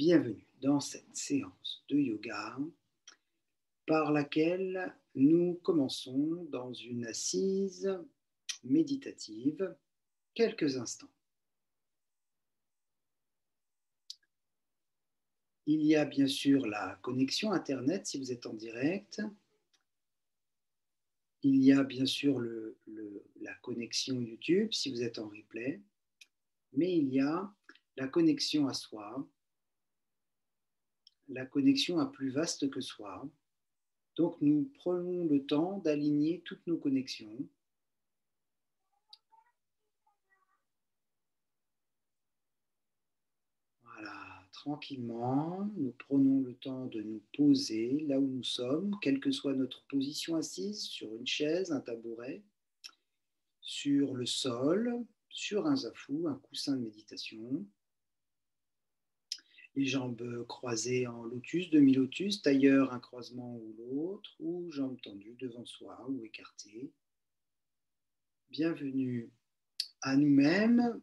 Bienvenue dans cette séance de yoga par laquelle nous commençons dans une assise méditative quelques instants. Il y a bien sûr la connexion Internet si vous êtes en direct. Il y a bien sûr la connexion YouTube si vous êtes en replay. Mais il y a la connexion à soi, la connexion à plus vaste que soi. Donc nous prenons le temps d'aligner toutes nos connexions. Voilà, tranquillement, nous prenons le temps de nous poser là où nous sommes, quelle que soit notre position assise, sur une chaise, un tabouret, sur le sol, sur un zafu, un coussin de méditation. Les jambes croisées en lotus, demi-lotus, tailleur, un croisement ou l'autre, ou jambes tendues devant soi ou écartées. Bienvenue à nous-mêmes.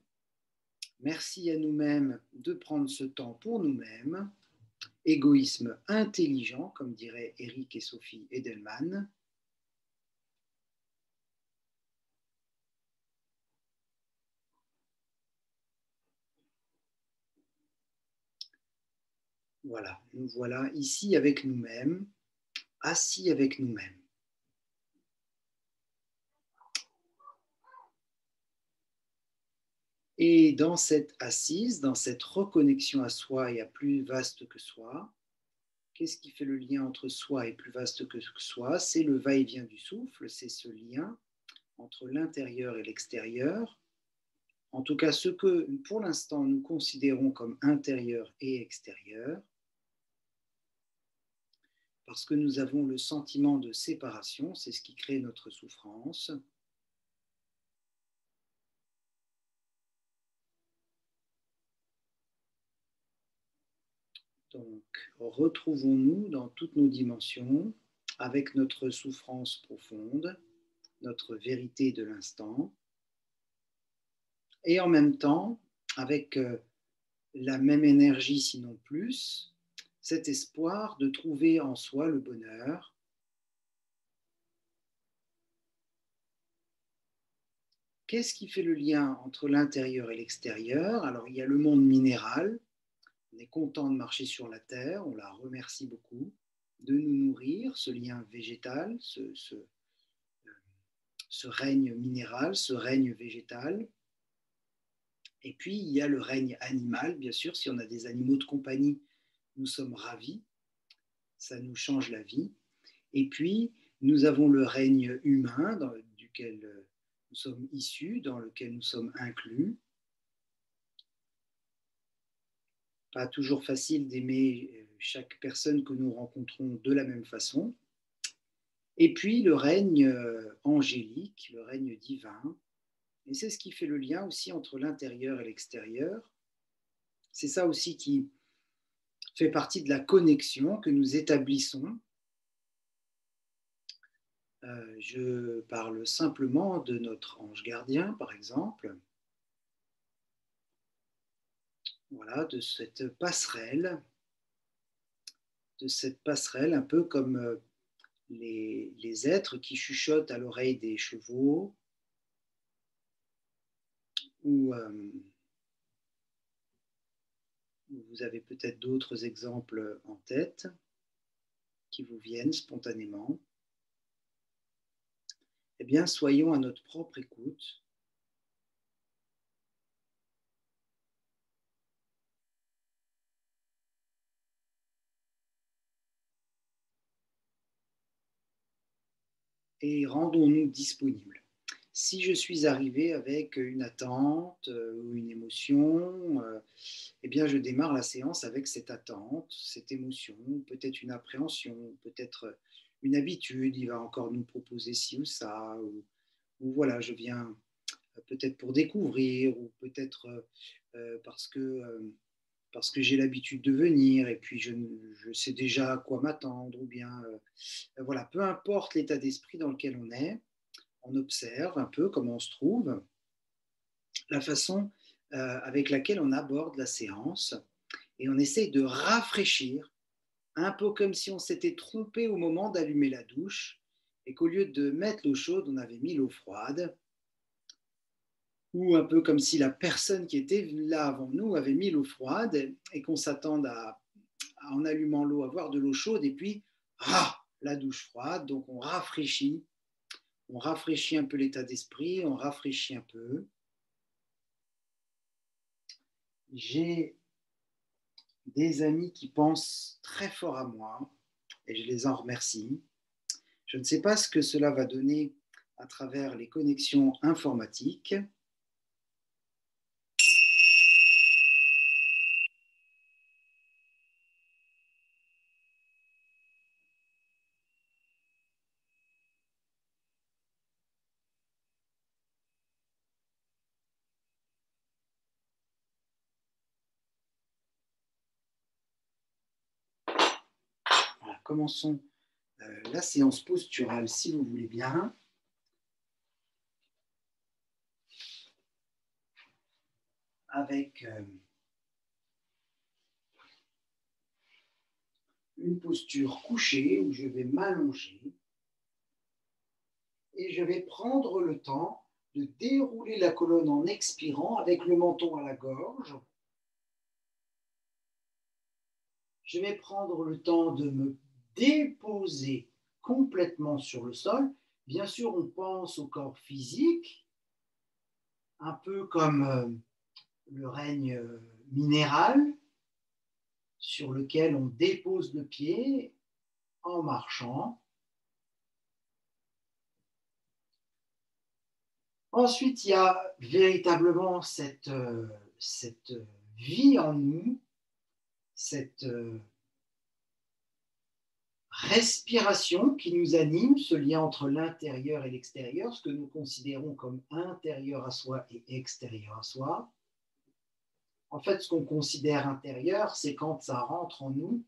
Merci à nous-mêmes de prendre ce temps pour nous-mêmes. Égoïsme intelligent, comme diraient Eric et Sophie Edelman. Voilà, nous voilà ici avec nous-mêmes, assis avec nous-mêmes. Et dans cette assise, dans cette reconnexion à soi et à plus vaste que soi, qu'est-ce qui fait le lien entre soi et plus vaste que soi? C'est le va-et-vient du souffle, c'est ce lien entre l'intérieur et l'extérieur. En tout cas, ce que pour l'instant nous considérons comme intérieur et extérieur, parce que nous avons le sentiment de séparation, c'est ce qui crée notre souffrance. Donc, retrouvons-nous dans toutes nos dimensions, avec notre souffrance profonde, notre vérité de l'instant, et en même temps, avec la même énergie, sinon plus, cet espoir de trouver en soi le bonheur. Qu'est-ce qui fait le lien entre l'intérieur et l'extérieur? Alors, il y a le monde minéral. On est content de marcher sur la terre, on la remercie beaucoup, de nous nourrir, ce lien végétal, ce règne minéral, ce règne végétal. Et puis, il y a le règne animal, bien sûr, si on a des animaux de compagnie, nous sommes ravis, ça nous change la vie. Et puis, nous avons le règne humain, duquel nous sommes issus, dans lequel nous sommes inclus. Pas toujours facile d'aimer chaque personne que nous rencontrons de la même façon. Et puis le règne angélique, le règne divin. Et c'est ce qui fait le lien aussi entre l'intérieur et l'extérieur. C'est ça aussi qui fait partie de la connexion que nous établissons. Je parle simplement de notre ange gardien, par exemple. Voilà, de cette passerelle un peu comme les êtres qui chuchotent à l'oreille des chevaux ou vous avez peut-être d'autres exemples en tête qui vous viennent spontanément. Eh bien, soyons à notre propre écoute. Et rendons-nous disponibles. Si je suis arrivé avec une attente ou une émotion, eh bien, je démarre la séance avec cette attente, cette émotion, peut-être une appréhension, peut-être une habitude. Il va encore nous proposer ci ou ça, ou voilà, je viens peut-être pour découvrir, ou peut-être parce que j'ai l'habitude de venir et puis je sais déjà à quoi m'attendre, ou bien voilà, peu importe l'état d'esprit dans lequel on est, on observe un peu comment on se trouve, la façon avec laquelle on aborde la séance. et on essaye de rafraîchir, un peu comme si on s'était trompé au moment d'allumer la douche et qu'au lieu de mettre l'eau chaude, on avait mis l'eau froide, ou un peu comme si la personne qui était là avant nous avait mis l'eau froide et qu'on s'attende en allumant l'eau, à avoir de l'eau chaude et puis, la douche froide. Donc on rafraîchit un peu l'état d'esprit, on rafraîchit un peu. J'ai des amis qui pensent très fort à moi et je les en remercie. Je ne sais pas ce que cela va donner à travers les connexions informatiques. Voilà, commençons la séance posturale si vous voulez bien. Avec une posture couchée où je vais m'allonger et je vais prendre le temps de dérouler la colonne en expirant avec le menton à la gorge. Je vais prendre le temps de me déposer complètement sur le sol. Bien sûr, on pense au corps physique, un peu comme le règne minéral sur lequel on dépose le pied en marchant. Ensuite, il y a véritablement cette vie en nous, cette respiration qui nous anime, ce lien entre l'intérieur et l'extérieur, ce que nous considérons comme intérieur à soi et extérieur à soi. En fait, ce qu'on considère intérieur, c'est quand ça rentre en nous.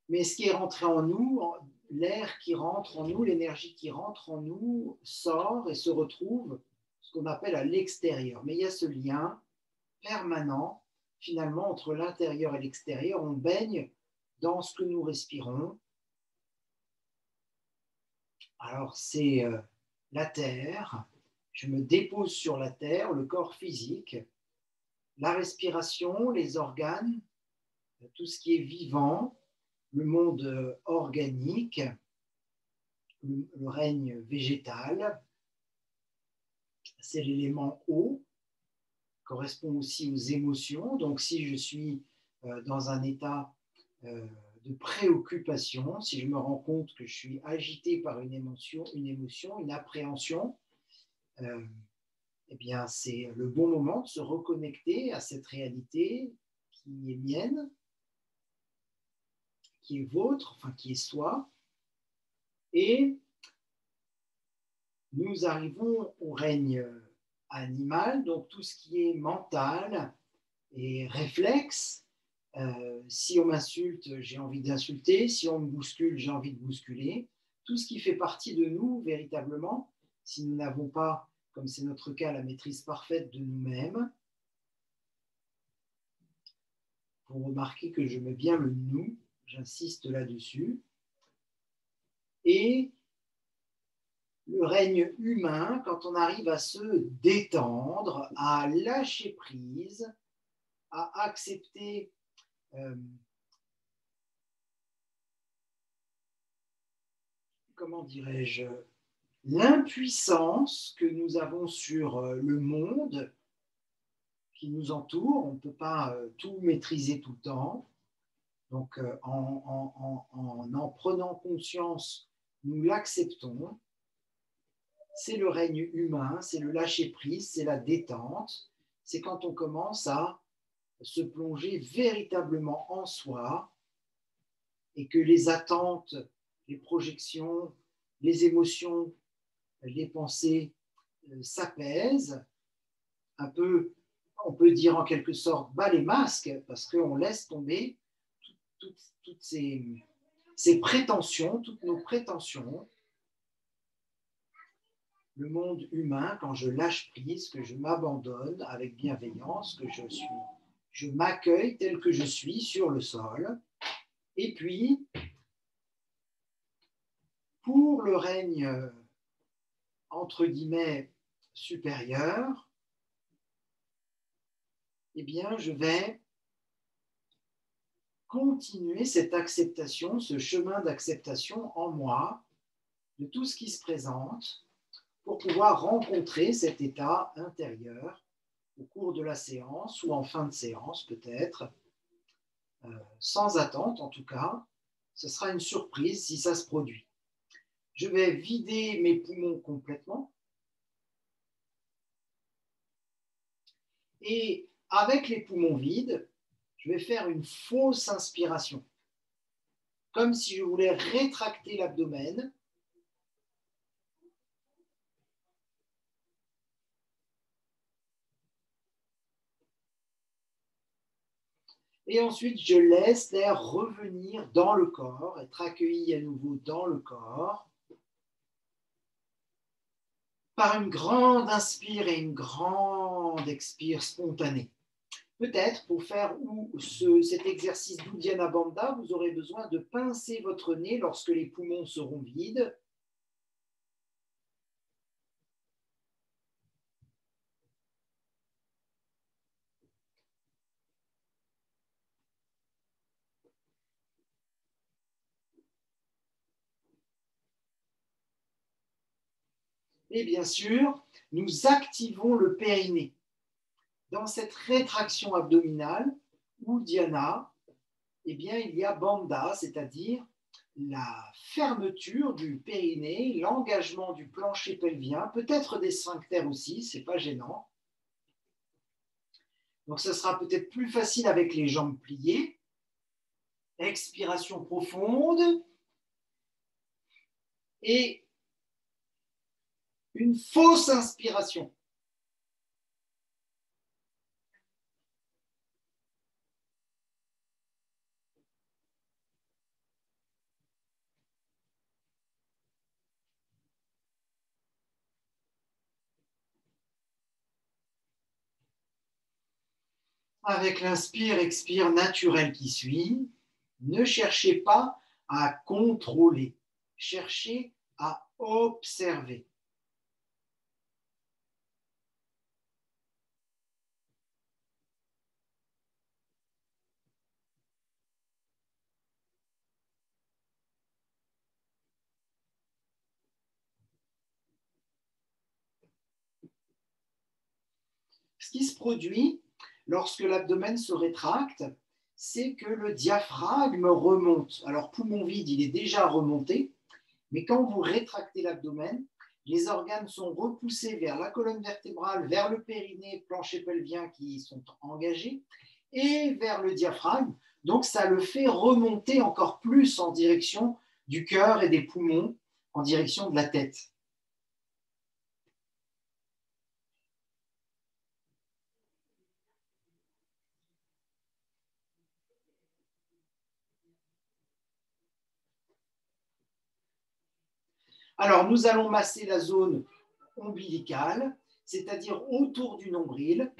Mais ce qui est rentré en nous, l'air qui rentre en nous, l'énergie qui rentre en nous, sort et se retrouve ce qu'on appelle à l'extérieur. Mais il y a ce lien permanent, finalement, entre l'intérieur et l'extérieur. On baigne dans ce que nous respirons. Alors, c'est la terre. Je me dépose sur la terre, le corps physique, la respiration, les organes, tout ce qui est vivant, le monde organique, le règne végétal, c'est l'élément eau, correspond aussi aux émotions. Donc, si je suis dans un état de préoccupation, si je me rends compte que je suis agité par une émotion, une appréhension, eh bien, c'est le bon moment de se reconnecter à cette réalité qui est mienne, qui est vôtre, enfin qui est soi. Et nous arrivons au règne animal, donc tout ce qui est mental et réflexe. Si on m'insulte, j'ai envie d'insulter. Si on me bouscule, j'ai envie de bousculer. Tout ce qui fait partie de nous, véritablement, si nous n'avons pas, comme c'est notre cas, la maîtrise parfaite de nous-mêmes. Vous remarquez que je mets bien le nous, j'insiste là-dessus. Et le règne humain, quand on arrive à se détendre, à lâcher prise, à accepter comment dirais-je, l'impuissance que nous avons sur le monde qui nous entoure. On ne peut pas tout maîtriser tout le temps. Donc, en prenant conscience, nous l'acceptons. C'est le règne humain, c'est le lâcher-prise, c'est la détente. C'est quand on commence à se plonger véritablement en soi et que les attentes, les projections, les émotions, les pensées s'apaisent. Un peu, on peut dire en quelque sorte, bas les masques, parce qu'on laisse tomber toutes ces prétentions, toutes nos prétentions. Le monde humain, quand je lâche prise, que je m'abandonne avec bienveillance, que Je m'accueille tel que je suis sur le sol. Et puis, pour le règne, entre guillemets, supérieur, eh bien, je vais continuer cette acceptation, ce chemin d'acceptation en moi de tout ce qui se présente pour pouvoir rencontrer cet état intérieur au cours de la séance ou en fin de séance peut-être, sans attente en tout cas. Ce sera une surprise si ça se produit. Je vais vider mes poumons complètement et avec les poumons vides, je vais faire une fausse inspiration, comme si je voulais rétracter l'abdomen. Et ensuite, je laisse l'air revenir dans le corps, être accueilli à nouveau dans le corps, par une grande inspire et une grande expire spontanée. Peut-être pour faire cet exercice d'Uddiyana Bandha, vous aurez besoin de pincer votre nez lorsque les poumons seront vides. Et bien sûr, nous activons le périnée. Dans cette rétraction abdominale, Uddiyana, eh bien, il y a Bandha, c'est-à-dire la fermeture du périnée, l'engagement du plancher pelvien, peut-être des sphincters aussi, ce n'est pas gênant. Donc, ce sera peut-être plus facile avec les jambes pliées. Expiration profonde et une fausse inspiration. Avec l'inspire, expire naturel qui suit, ne cherchez pas à contrôler, cherchez à observer. Ce qui se produit lorsque l'abdomen se rétracte, c'est que le diaphragme remonte. Alors, poumon vide, il est déjà remonté, mais quand vous rétractez l'abdomen, les organes sont repoussés vers la colonne vertébrale, vers le périnée, plancher pelvien qui sont engagés, et vers le diaphragme. Donc, ça le fait remonter encore plus en direction du cœur et des poumons, en direction de la tête. Alors, nous allons masser la zone ombilicale, c'est-à-dire autour du nombril.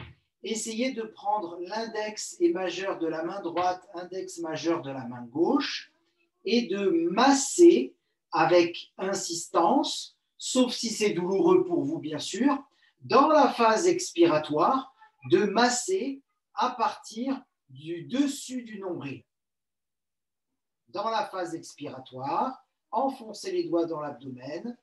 Essayez de prendre l'index et majeur de la main droite, index majeur de la main gauche, et de masser avec insistance, sauf si c'est douloureux pour vous, bien sûr, dans la phase expiratoire, de masser à partir du dessus du nombril. Dans la phase expiratoire, enfoncez les doigts dans l'abdomen.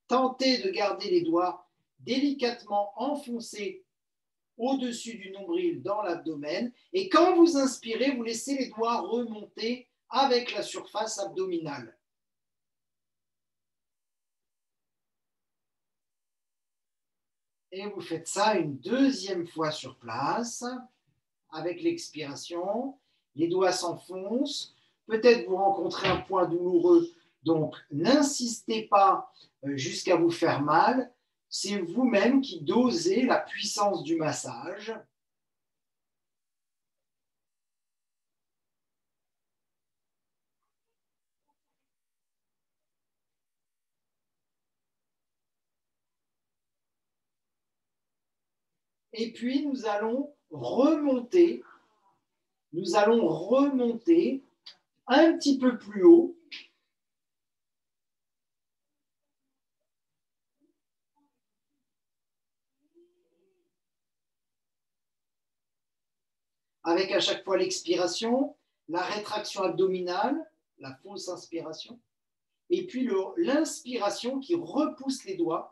Tentez de garder les doigts délicatement enfoncés au-dessus du nombril dans l'abdomen. Et quand vous inspirez, vous laissez les doigts remonter avec la surface abdominale. Et vous faites ça une deuxième fois sur place. Avec l'expiration, les doigts s'enfoncent. Peut-être vous rencontrez un point douloureux, donc n'insistez pas jusqu'à vous faire mal. C'est vous-même qui dosez la puissance du massage. Et puis, nous allons remonter un petit peu plus haut. Avec à chaque fois l'expiration, la rétraction abdominale, la fausse inspiration, et puis l'inspiration qui repousse les doigts.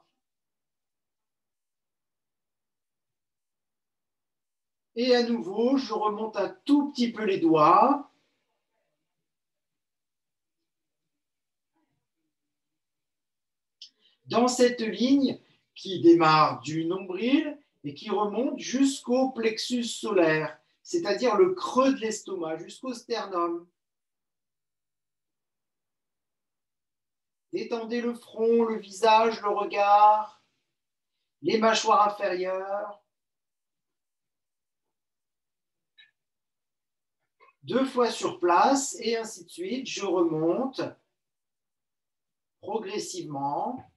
Et à nouveau, je remonte un tout petit peu les doigts. Dans cette ligne qui démarre du nombril et qui remonte jusqu'au plexus solaire, c'est-à-dire le creux de l'estomac, jusqu'au sternum. Détendez le front, le visage, le regard, les mâchoires inférieures. 2 fois sur place et ainsi de suite. Je remonte progressivement.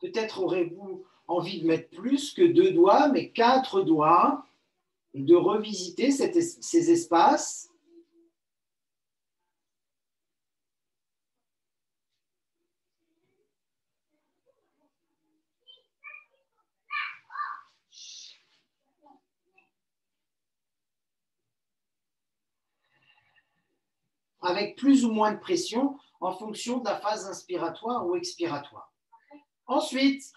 Peut-être aurez-vous envie de mettre plus que 2 doigts, mais 4 doigts, et de revisiter ces espaces. Avec plus ou moins de pression en fonction de la phase inspiratoire ou expiratoire. Ensuite,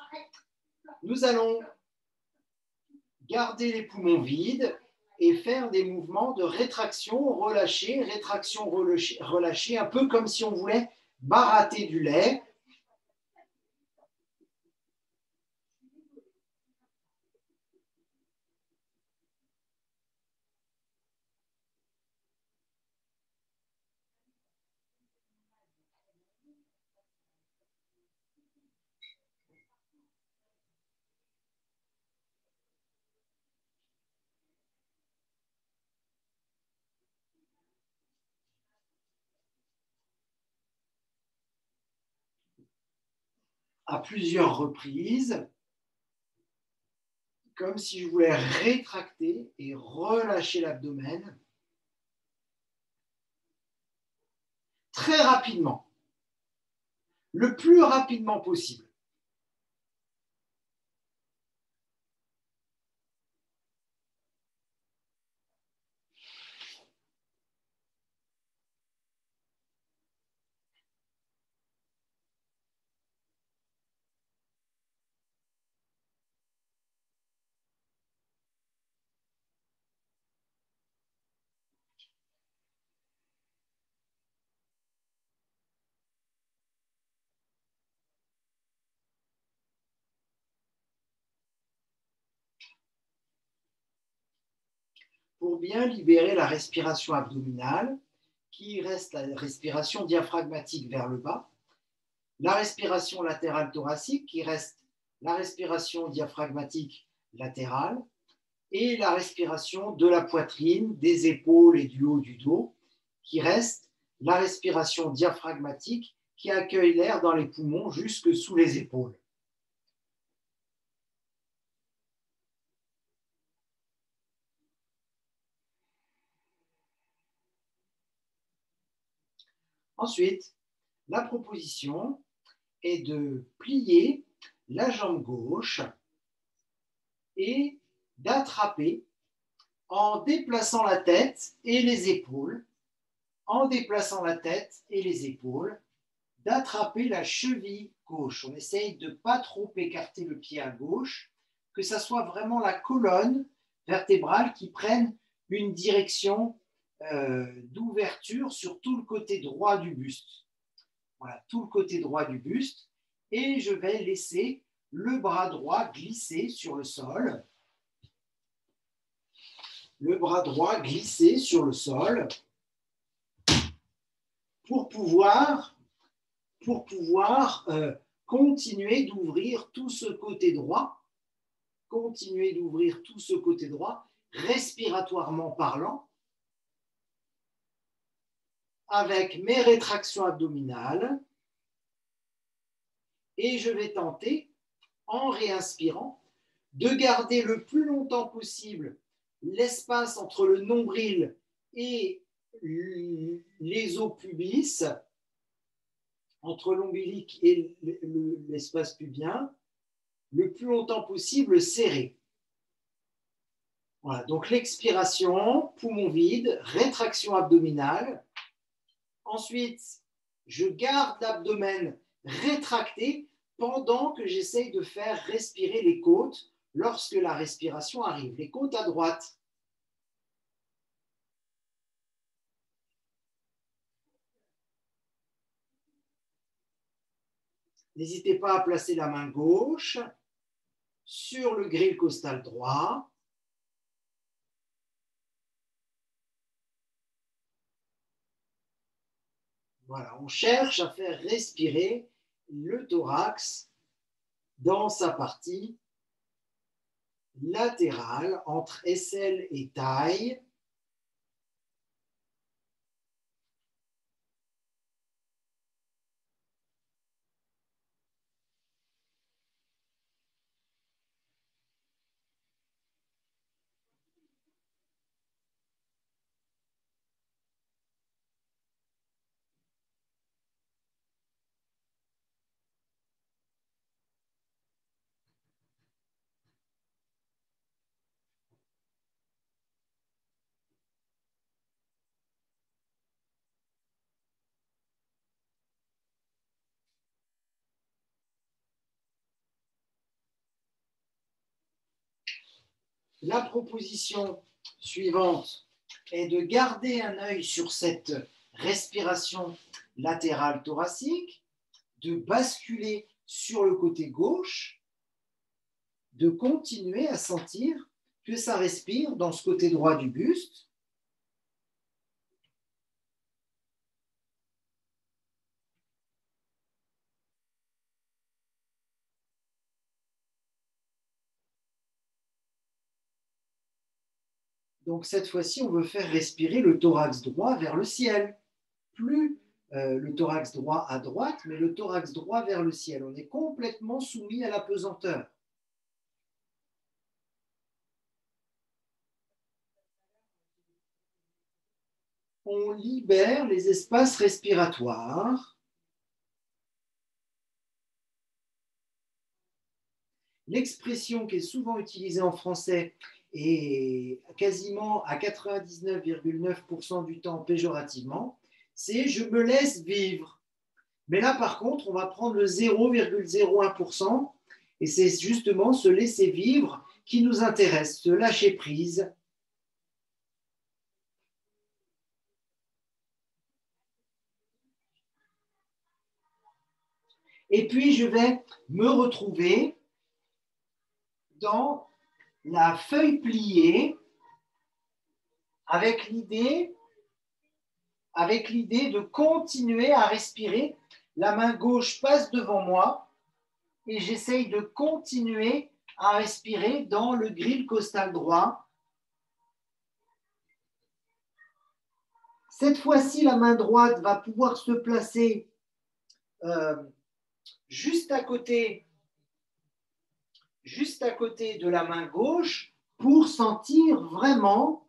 nous allons garder les poumons vides et faire des mouvements de rétraction, relâcher, relâcher, un peu comme si on voulait baratter du lait. À plusieurs reprises, comme si je voulais rétracter et relâcher l'abdomen très rapidement, le plus rapidement possible. Pour bien libérer la respiration abdominale, qui reste la respiration diaphragmatique vers le bas, la respiration latérale thoracique, qui reste la respiration diaphragmatique latérale, et la respiration de la poitrine, des épaules et du haut du dos, qui reste la respiration diaphragmatique qui accueille l'air dans les poumons jusque sous les épaules. Ensuite, la proposition est de plier la jambe gauche et d'attraper en déplaçant la tête et les épaules, d'attraper la cheville gauche. On essaye de ne pas trop écarter le pied à gauche, que ça soit vraiment la colonne vertébrale qui prenne une direction d'ouverture sur tout le côté droit du buste. Voilà, tout le côté droit du buste. Et je vais laisser le bras droit glisser sur le sol. Le bras droit glisser sur le sol pour pouvoir, continuer d'ouvrir tout ce côté droit, respiratoirement parlant, avec mes rétractions abdominales, et je vais tenter, en réinspirant, de garder le plus longtemps possible l'espace entre le nombril et les os pubis, entre l'ombilic et l'espace pubien, le plus longtemps possible serré. Voilà, donc l'expiration, poumon vide, rétraction abdominale. Ensuite, je garde l'abdomen rétracté pendant que j'essaye de faire respirer les côtes lorsque la respiration arrive. Les côtes à droite. N'hésitez pas à placer la main gauche sur le grille costal droit. Voilà, on cherche à faire respirer le thorax dans sa partie latérale entre aisselle et taille. La proposition suivante est de garder un œil sur cette respiration latérale thoracique, de basculer sur le côté gauche, de continuer à sentir que ça respire dans ce côté droit du buste. Donc cette fois-ci, on veut faire respirer le thorax droit vers le ciel. Plus le thorax droit à droite, mais le thorax droit vers le ciel. On est complètement soumis à la pesanteur. On libère les espaces respiratoires. L'expression qui est souvent utilisée en français et quasiment à 99,9% du temps péjorativement, c'est je me laisse vivre. Mais là, par contre, on va prendre le 0,01% et c'est justement se laisser vivre qui nous intéresse, se lâcher prise. Et puis, je vais me retrouver dans la feuille pliée avec l'idée de continuer à respirer. La main gauche passe devant moi et j'essaye de continuer à respirer dans le grille costal droit. Cette fois-ci, la main droite va pouvoir se placer juste à côté de la main gauche pour sentir vraiment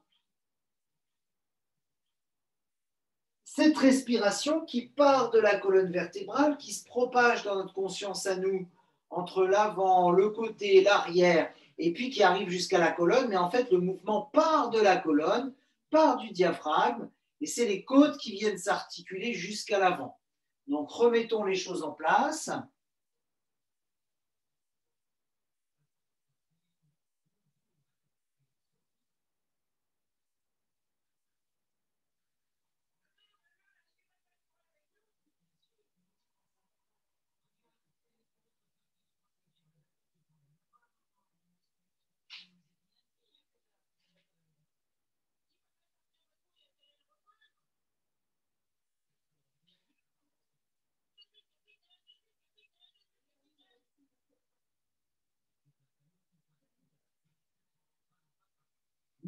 cette respiration qui part de la colonne vertébrale, qui se propage dans notre conscience à nous, entre l'avant, le côté, l'arrière, et puis qui arrive jusqu'à la colonne. Mais en fait, le mouvement part de la colonne, part du diaphragme, et c'est les côtes qui viennent s'articuler jusqu'à l'avant. Donc, remettons les choses en place.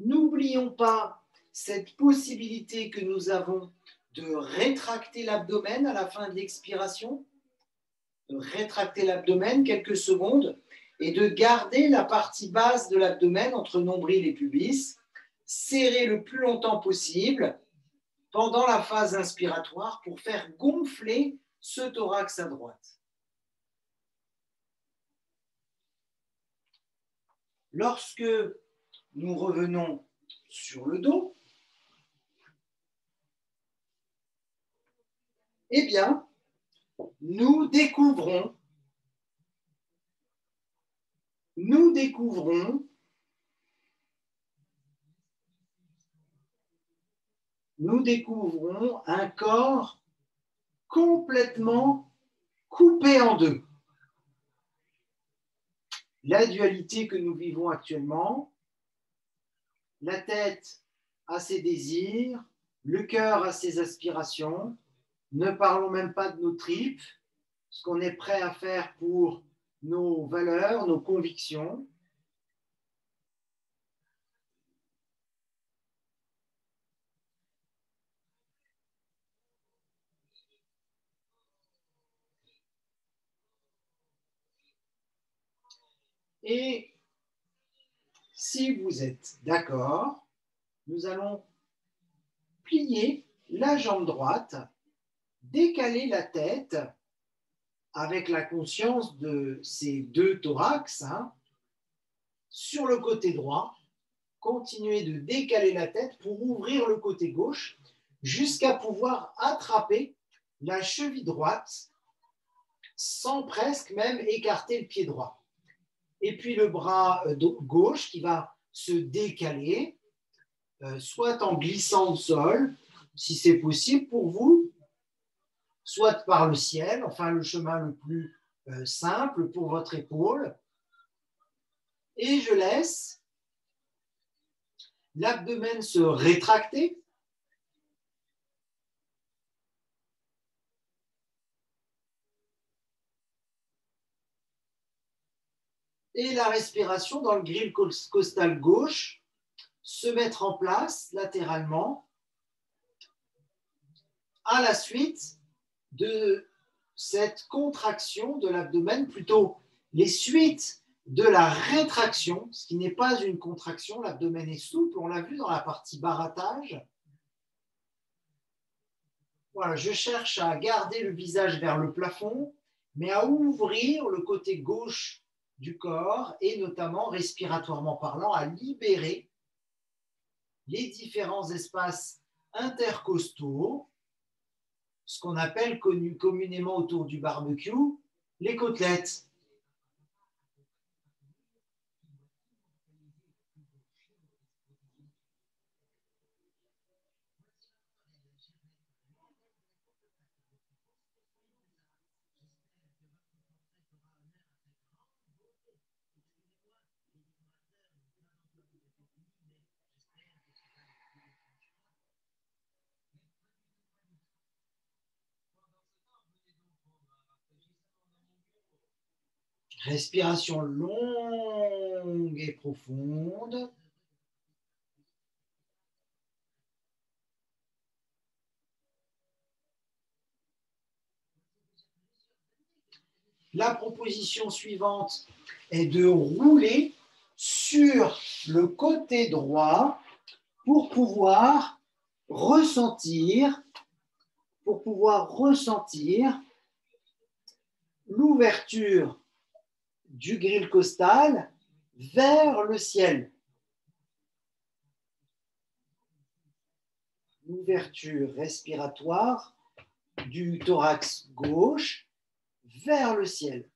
N'oublions pas cette possibilité que nous avons de rétracter l'abdomen à la fin de l'expiration, de rétracter l'abdomen quelques secondes et de garder la partie basse de l'abdomen entre nombril et pubis, serrée le plus longtemps possible pendant la phase inspiratoire pour faire gonfler ce thorax à droite. Lorsque nous revenons sur le dos, eh bien, nous découvrons un corps complètement coupé en deux. La dualité que nous vivons actuellement, la tête a ses désirs, le cœur a ses aspirations, ne parlons même pas de nos tripes, ce qu'on est prêt à faire pour nos valeurs, nos convictions. Et si vous êtes d'accord, nous allons plier la jambe droite, décaler la tête avec la conscience de ces deux thorax sur le côté droit. Continuez de décaler la tête pour ouvrir le côté gauche jusqu'à pouvoir attraper la cheville droite sans presque même écarter le pied droit. Et puis le bras gauche qui va se décaler, soit en glissant au sol, si c'est possible pour vous, soit par le ciel, enfin le chemin le plus simple pour votre épaule. Et je laisse l'abdomen se rétracter. Et la respiration dans le grille costal gauche se mettre en place latéralement à la suite de cette contraction de l'abdomen, plutôt les suites de la rétraction, ce qui n'est pas une contraction, l'abdomen est souple, on l'a vu dans la partie barattage. Voilà, je cherche à garder le visage vers le plafond, mais à ouvrir le côté gauche du corps et notamment respiratoirement parlant, à libérer les différents espaces intercostaux, ce qu'on appelle communément autour du barbecue, les côtelettes. Respiration longue et profonde. La proposition suivante est de rouler sur le côté droit pour pouvoir ressentir l'ouverture du grille costal vers le ciel. L'ouverture respiratoire du thorax gauche vers le ciel.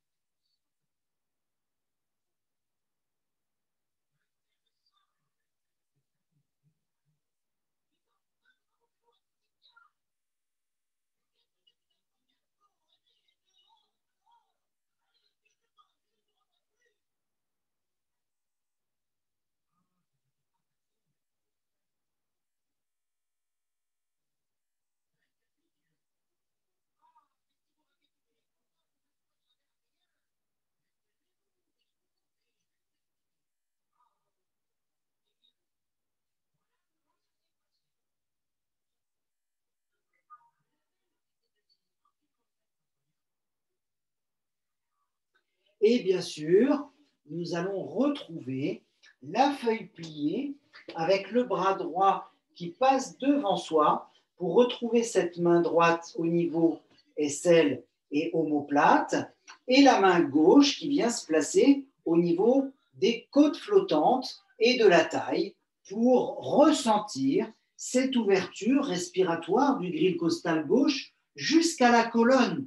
Et bien sûr, nous allons retrouver la feuille pliée avec le bras droit qui passe devant soi pour retrouver cette main droite au niveau aisselle et omoplate et la main gauche qui vient se placer au niveau des côtes flottantes et de la taille pour ressentir cette ouverture respiratoire du grille costal gauche jusqu'à la colonne,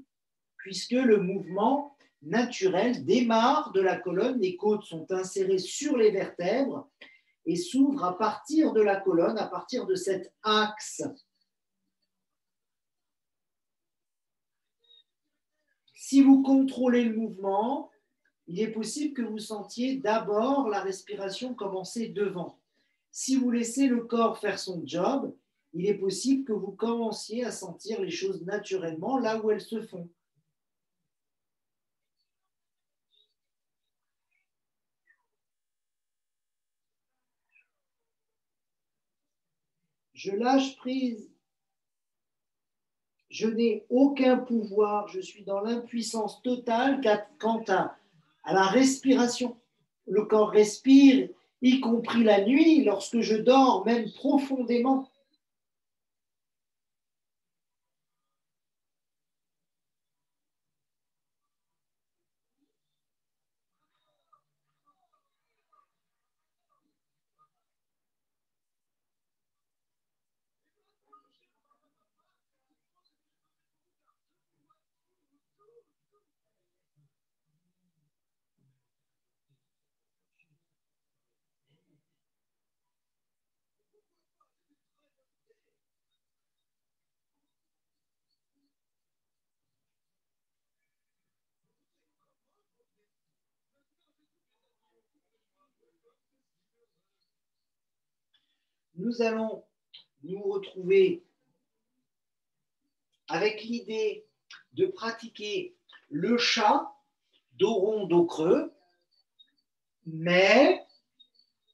puisque le mouvement naturel démarre de la colonne, les côtes sont insérées sur les vertèbres et s'ouvrent à partir de la colonne, à partir de cet axe. Si vous contrôlez le mouvement, il est possible que vous sentiez d'abord la respiration commencer devant. Si vous laissez le corps faire son job, il est possible que vous commenciez à sentir les choses naturellement là où elles se font. Je lâche prise. Je n'ai aucun pouvoir. Je suis dans l'impuissance totale quant à la respiration. Le corps respire, y compris la nuit, lorsque je dors, même profondément. Nous allons nous retrouver avec l'idée de pratiquer le chat, dos rond, dos creux, mais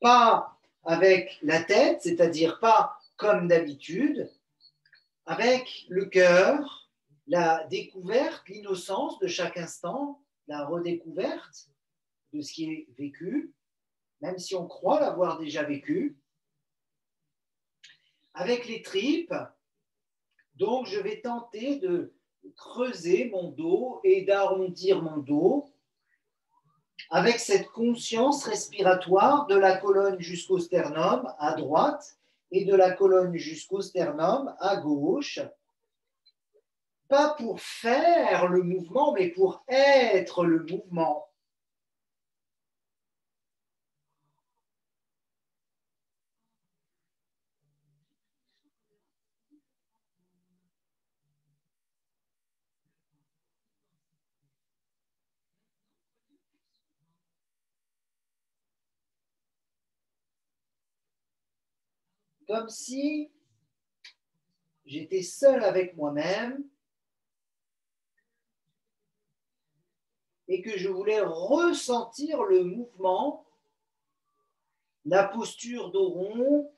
pas avec la tête, c'est-à-dire pas comme d'habitude, avec le cœur, la découverte, l'innocence de chaque instant, la redécouverte de ce qui est vécu, même si on croit l'avoir déjà vécu, avec les tripes. Donc, je vais tenter de creuser mon dos et d'arrondir mon dos avec cette conscience respiratoire de la colonne jusqu'au sternum à droite et de la colonne jusqu'au sternum à gauche. Pas pour faire le mouvement, mais pour être le mouvement. Comme si j'étais seul avec moi-même et que je voulais ressentir le mouvement, la posture dos rond,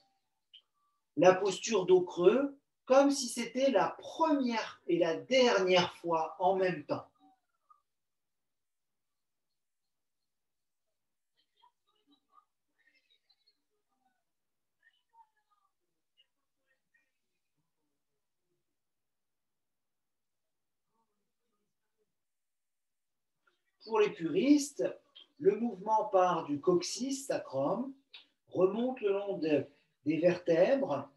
la posture dos creux, comme si c'était la première et la dernière fois en même temps. Pour les puristes, le mouvement part du coccyx sacrum, remonte le long des vertèbres,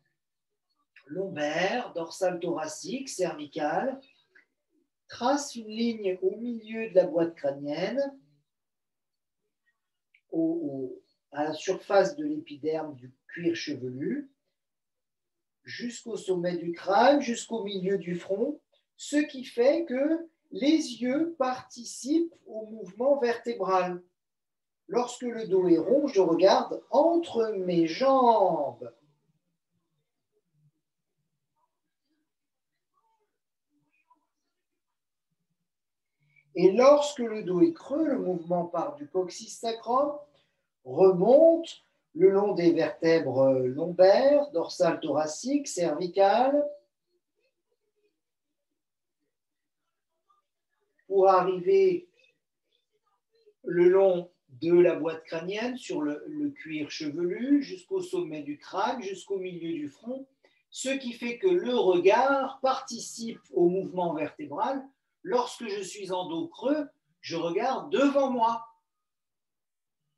lombaires, dorsale thoracique, cervicale, trace une ligne au milieu de la boîte crânienne, à la surface de l'épiderme du cuir chevelu, jusqu'au sommet du crâne, jusqu'au milieu du front, ce qui fait que les yeux participent au mouvement vertébral. Lorsque le dos est rond, je regarde entre mes jambes. Et lorsque le dos est creux, le mouvement part du coccyx sacrum, remonte le long des vertèbres lombaires, dorsale thoracique, cervicale, pour arriver le long de la boîte crânienne, sur le cuir chevelu, jusqu'au sommet du crâne, jusqu'au milieu du front, ce qui fait que le regard participe au mouvement vertébral. Lorsque je suis en dos creux, je regarde devant moi,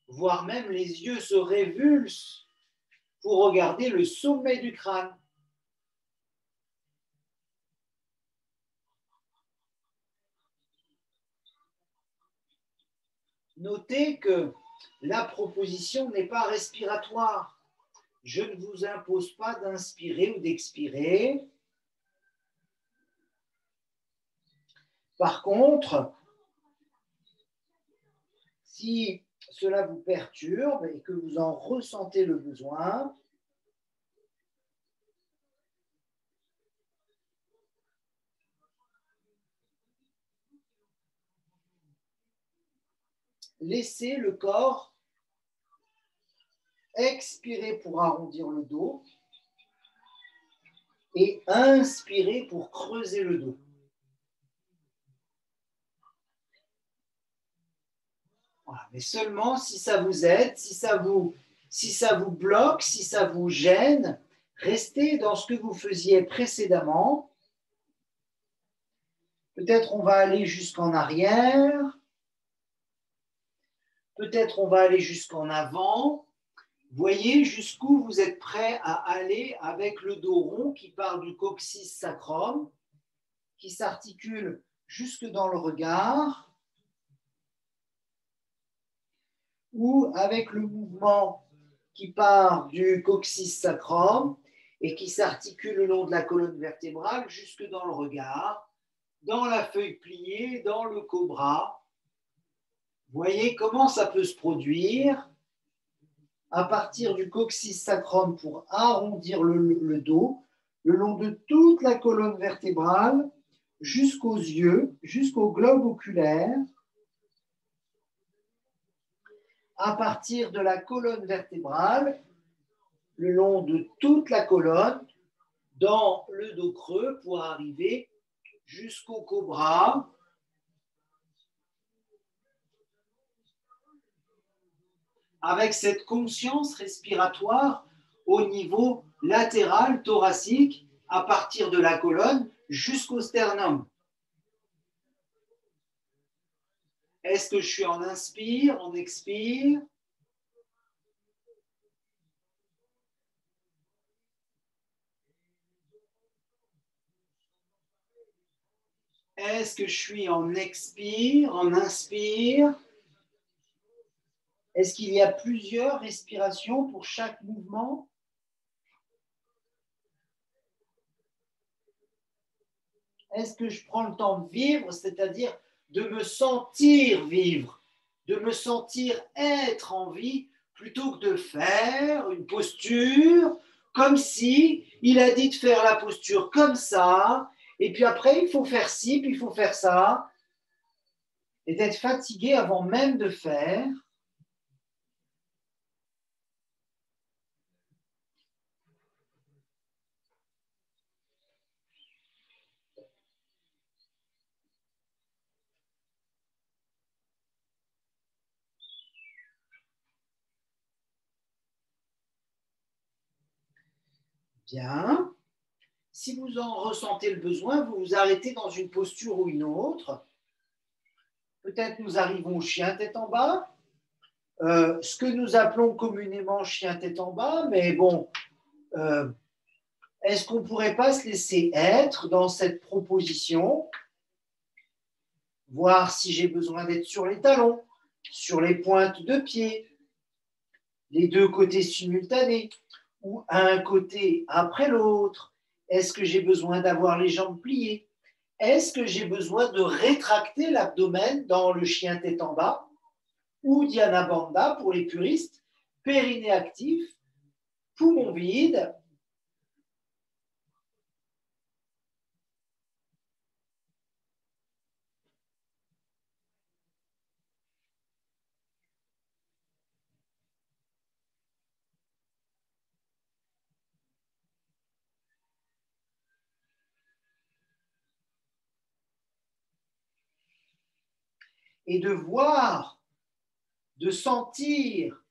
voire même les yeux se révulsent pour regarder le sommet du crâne. Notez que la proposition n'est pas respiratoire. Je ne vous impose pas d'inspirer ou d'expirer. Par contre, si cela vous perturbe et que vous en ressentez le besoin, laissez le corps expirer pour arrondir le dos et inspirer pour creuser le dos. Voilà. Mais seulement si ça vous aide, si ça vous bloque, si ça vous gêne, restez dans ce que vous faisiez précédemment. Peut-être on va aller jusqu'en arrière, peut-être on va aller jusqu'en avant. Voyez jusqu'où vous êtes prêt à aller avec le dos rond qui part du coccyx sacrum, qui s'articule jusque dans le regard, ou avec le mouvement qui part du coccyx sacrum et qui s'articule le long de la colonne vertébrale jusque dans le regard, dans la feuille pliée, dans le cobra. Voyez comment ça peut se produire à partir du coccyx sacrum pour arrondir le dos, le long de toute la colonne vertébrale, jusqu'aux yeux, jusqu'au globe oculaire, à partir de la colonne vertébrale, le long de toute la colonne, dans le dos creux pour arriver jusqu'au cobra. Avec cette conscience respiratoire au niveau latéral thoracique, à partir de la colonne jusqu'au sternum. Est-ce que je suis en inspire, en expire? Est-ce que je suis en expire, en inspire? Est-ce qu'il y a plusieurs respirations pour chaque mouvement? Est-ce que je prends le temps de vivre, c'est-à-dire de me sentir vivre, de me sentir être en vie, plutôt que de faire une posture comme si il a dit de faire la posture comme ça, et puis après il faut faire ci, puis il faut faire ça, et d'être fatigué avant même de faire. Bien. Si vous en ressentez le besoin, vous vous arrêtez dans une posture ou une autre. Peut-être nous arrivons au chien tête en bas, ce que nous appelons communément chien tête en bas, mais bon, est-ce qu'on ne pourrait pas se laisser être dans cette proposition, voir si j'ai besoin d'être sur les talons, sur les pointes de pied, les deux côtés simultanés, ou un côté après l'autre? Est-ce que j'ai besoin d'avoir les jambes pliées? Est-ce que j'ai besoin de rétracter l'abdomen dans le chien tête en bas ou Dhyana Bandha pour les puristes, périnée actif, poumon vide? Et de voir de sentir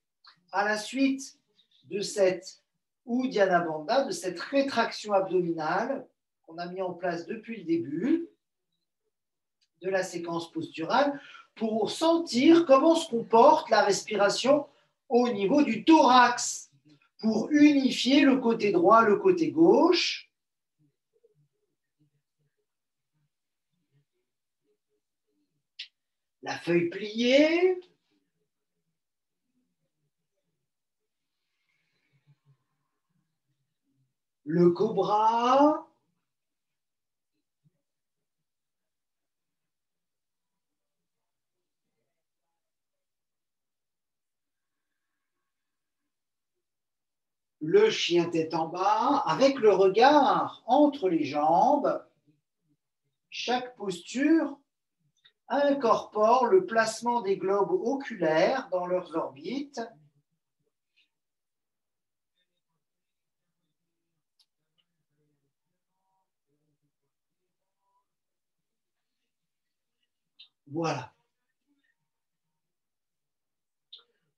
à la suite de cette Uddiyana Bandha, de cette rétraction abdominale qu'on a mis en place depuis le début de la séquence posturale, pour sentir comment se comporte la respiration au niveau du thorax, pour unifier le côté droit, le côté gauche. La feuille pliée. Le cobra. Le chien tête en bas, avec le regard entre les jambes. Chaque posture incorpore le placement des globes oculaires dans leurs orbites. Voilà.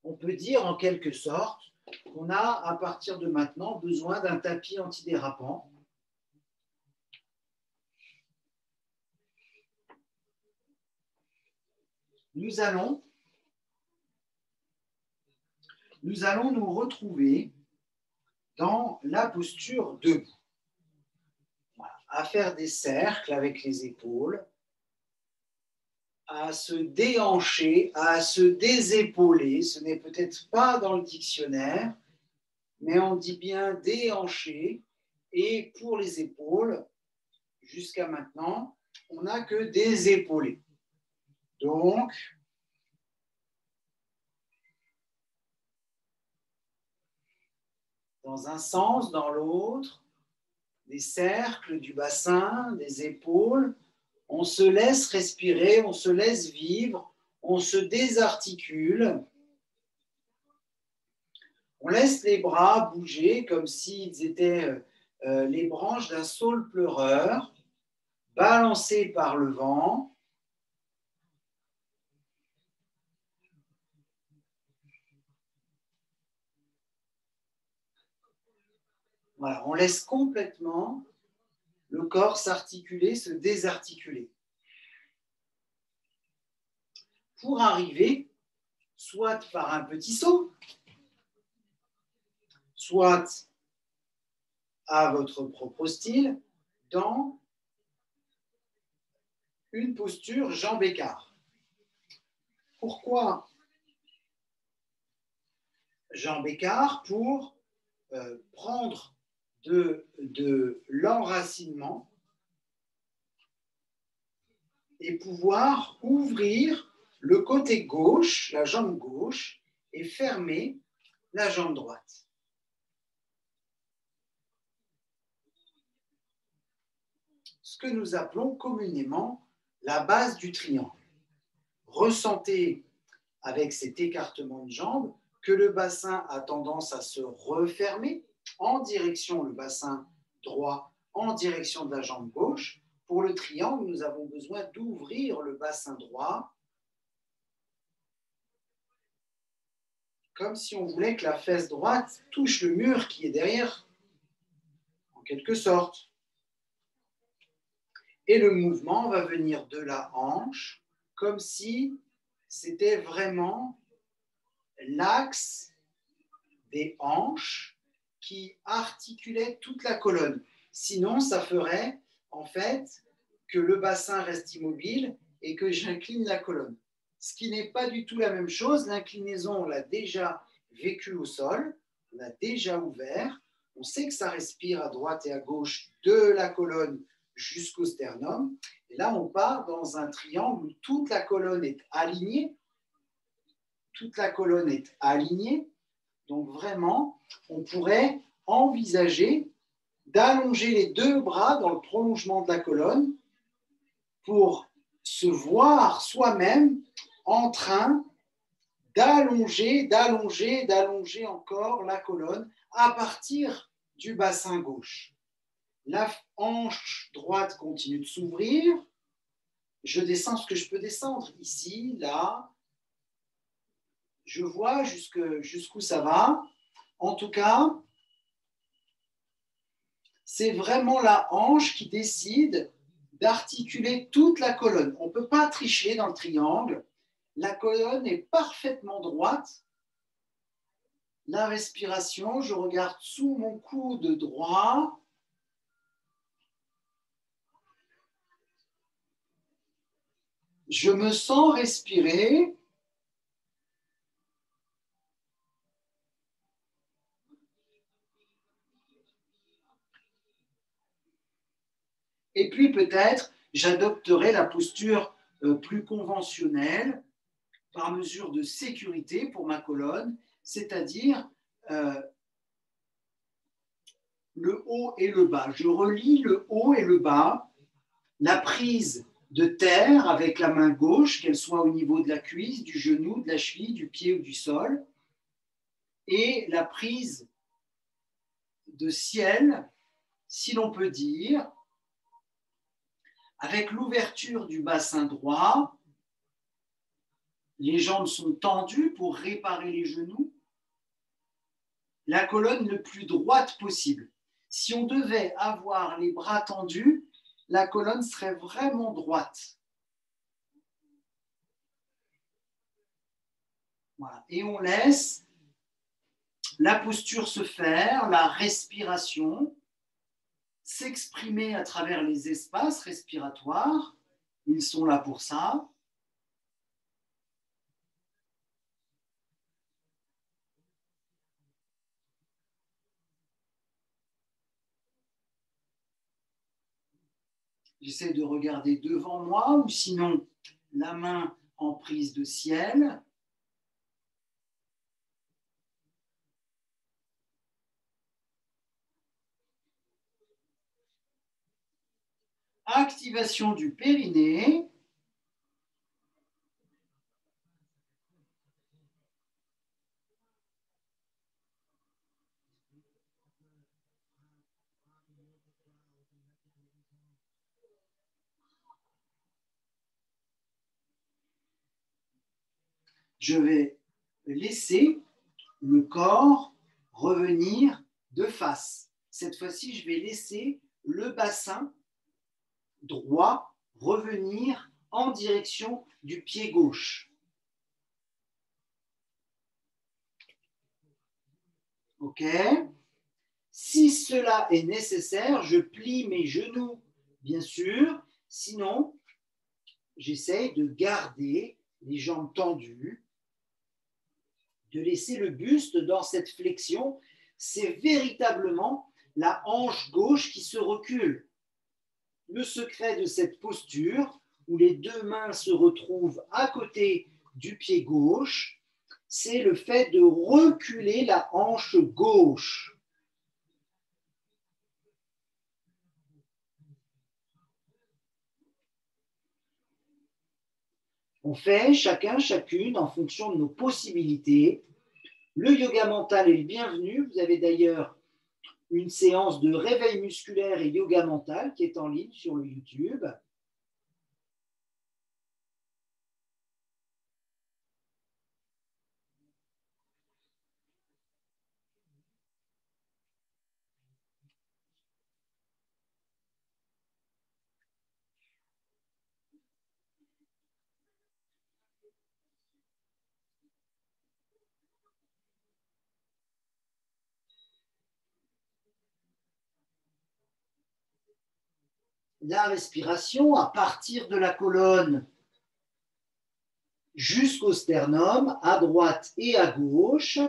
On peut dire en quelque sorte qu'on a à partir de maintenant besoin d'un tapis antidérapant. Nous allons nous retrouver dans la posture debout. Voilà. À faire des cercles avec les épaules, à se déhancher, à se désépauler. Ce n'est peut-être pas dans le dictionnaire, mais on dit bien déhancher. Et pour les épaules, jusqu'à maintenant, on n'a que des épaulés. Donc, dans un sens, dans l'autre, des cercles du bassin, des épaules, on se laisse respirer, on se laisse vivre, on se désarticule. On laisse les bras bouger comme s'ils étaient les branches d'un saule pleureur, balancées par le vent. Voilà, on laisse complètement le corps s'articuler, se désarticuler. Pour arriver, soit par un petit saut, soit à votre propre style, dans une posture jambes-écart. Pourquoi jambes-écart? Pour prendre de l'enracinement et pouvoir ouvrir le côté gauche, la jambe gauche, et fermer la jambe droite. Ce que nous appelons communément la base du triangle. Ressentez avec cet écartement de jambes que le bassin a tendance à se refermer en direction, le bassin droit, en direction de la jambe gauche. Pour le triangle, nous avons besoin d'ouvrir le bassin droit comme si on voulait que la fesse droite touche le mur qui est derrière, en quelque sorte. Et le mouvement va venir de la hanche, comme si c'était vraiment l'axe des hanches qui articulait toute la colonne. Sinon, ça ferait en fait que le bassin reste immobile et que j'incline la colonne. Ce qui n'est pas du tout la même chose. L'inclinaison, on l'a déjà vécue au sol, on l'a déjà ouvert, on sait que ça respire à droite et à gauche de la colonne jusqu'au sternum. Et là, on part dans un triangle où toute la colonne est alignée. Toute la colonne est alignée. Donc vraiment, on pourrait envisager d'allonger les deux bras dans le prolongement de la colonne pour se voir soi-même en train d'allonger encore la colonne à partir du bassin gauche. La hanche droite continue de s'ouvrir. Je descends ce que je peux descendre. Ici, là, je vois jusqu'où ça va. En tout cas, c'est vraiment la hanche qui décide d'articuler toute la colonne. On ne peut pas tricher dans le triangle. La colonne est parfaitement droite. La respiration, je regarde sous mon coude droit. Je me sens respirer. Et puis peut-être, j'adopterai la posture plus conventionnelle par mesure de sécurité pour ma colonne, c'est-à-dire le haut et le bas. Je relie le haut et le bas, la prise de terre avec la main gauche, qu'elle soit au niveau de la cuisse, du genou, de la cheville, du pied ou du sol, et la prise de ciel, si l'on peut dire, avec l'ouverture du bassin droit. Les jambes sont tendues pour réparer les genoux. La colonne le plus droite possible. Si on devait avoir les bras tendus, la colonne serait vraiment droite. Voilà. Et on laisse la posture se faire, la respiration s'exprimer à travers les espaces respiratoires. Ils sont là pour ça. J'essaie de regarder devant moi ou sinon la main en prise de ciel. Activation du périnée. Je vais laisser le corps revenir de face. Cette fois-ci, je vais laisser le bassin droit revenir en direction du pied gauche. OK? Si cela est nécessaire, je plie mes genoux, bien sûr. Sinon, j'essaye de garder les jambes tendues, de laisser le buste dans cette flexion. C'est véritablement la hanche gauche qui se recule. Le secret de cette posture, où les deux mains se retrouvent à côté du pied gauche, c'est le fait de reculer la hanche gauche. On fait chacun, chacune en fonction de nos possibilités. Le yoga mental est le bienvenu. Vous avez d'ailleurs une séance de réveil musculaire et yoga mental qui est en ligne sur le YouTube. La respiration à partir de la colonne jusqu'au sternum, à droite et à gauche.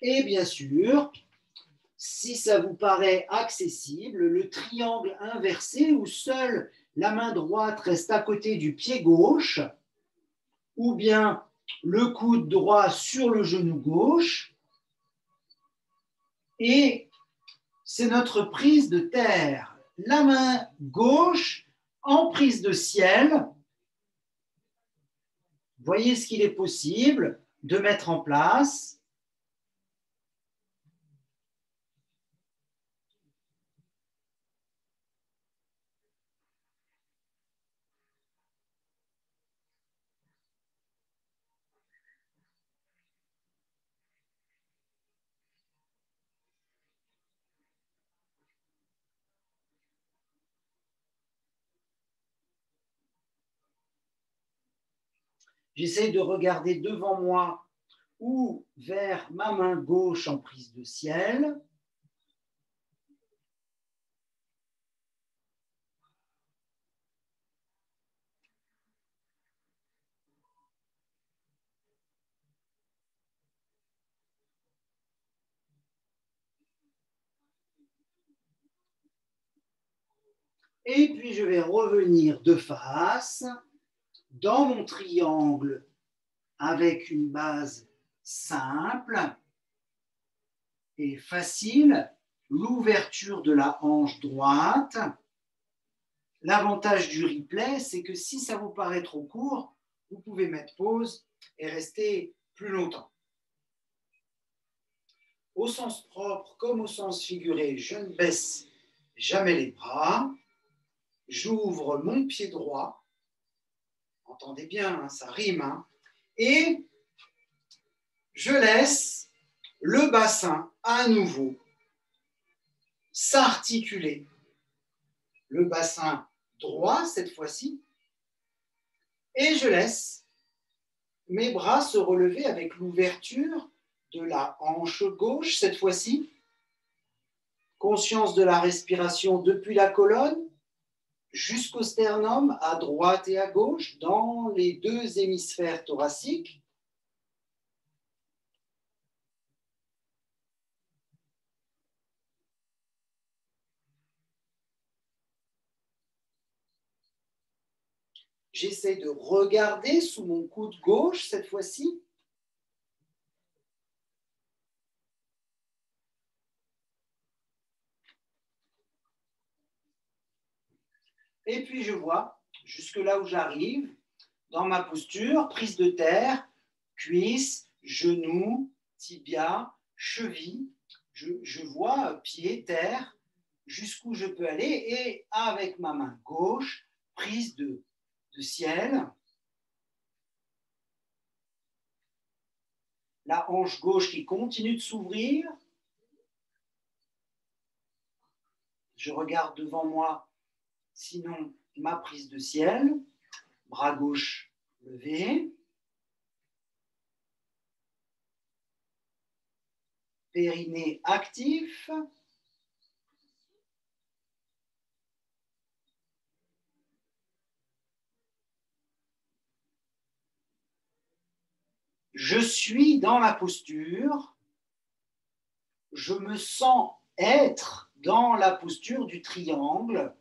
Et bien sûr, si ça vous paraît accessible, le triangle inversé où seule la main droite reste à côté du pied gauche, ou bien le coude droit sur le genou gauche, et c'est notre prise de terre. la main gauche en prise de ciel. Voyez ce qu'il est possible de mettre en place. J'essaie de regarder devant moi ou vers ma main gauche en prise de ciel. Et puis je vais revenir de face dans mon triangle avec une base simple et facile, l'ouverture de la hanche droite. L'avantage du replay, c'est que si ça vous paraît trop court, vous pouvez mettre pause et rester plus longtemps. Au sens propre comme au sens figuré, je ne baisse jamais les bras. J'ouvre mon pied droit. Entendez bien, hein, ça rime. Hein, et je laisse le bassin à nouveau s'articuler. Le bassin droit cette fois-ci. Et je laisse mes bras se relever avec l'ouverture de la hanche gauche cette fois-ci. Conscience de la respiration depuis la colonne jusqu'au sternum, à droite et à gauche, dans les deux hémisphères thoraciques. J'essaie de regarder sous mon coude gauche cette fois-ci. Et puis je vois, jusque là où j'arrive, dans ma posture, prise de terre, cuisse, genou, tibia, cheville. Je vois pied, terre, jusqu'où je peux aller. Et avec ma main gauche, prise de ciel. La hanche gauche qui continue de s'ouvrir. Je regarde devant moi, sinon ma prise de ciel. Bras gauche levé. Périnée actif. Je suis dans la posture. Je me sens être dans la posture du triangle.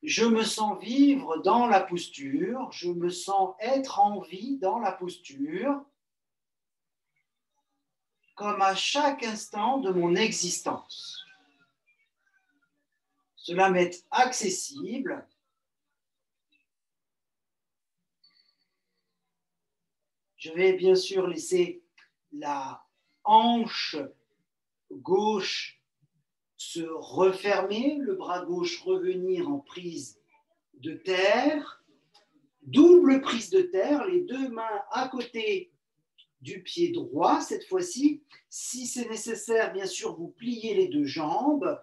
Je me sens vivre dans la posture. Je me sens être en vie dans la posture. Comme à chaque instant de mon existence. Cela m'est accessible. Je vais bien sûr laisser la hanche gauche se refermer, le bras gauche revenir en prise de terre, double prise de terre, les deux mains à côté du pied droit cette fois-ci. Si c'est nécessaire, bien sûr, vous pliez les deux jambes.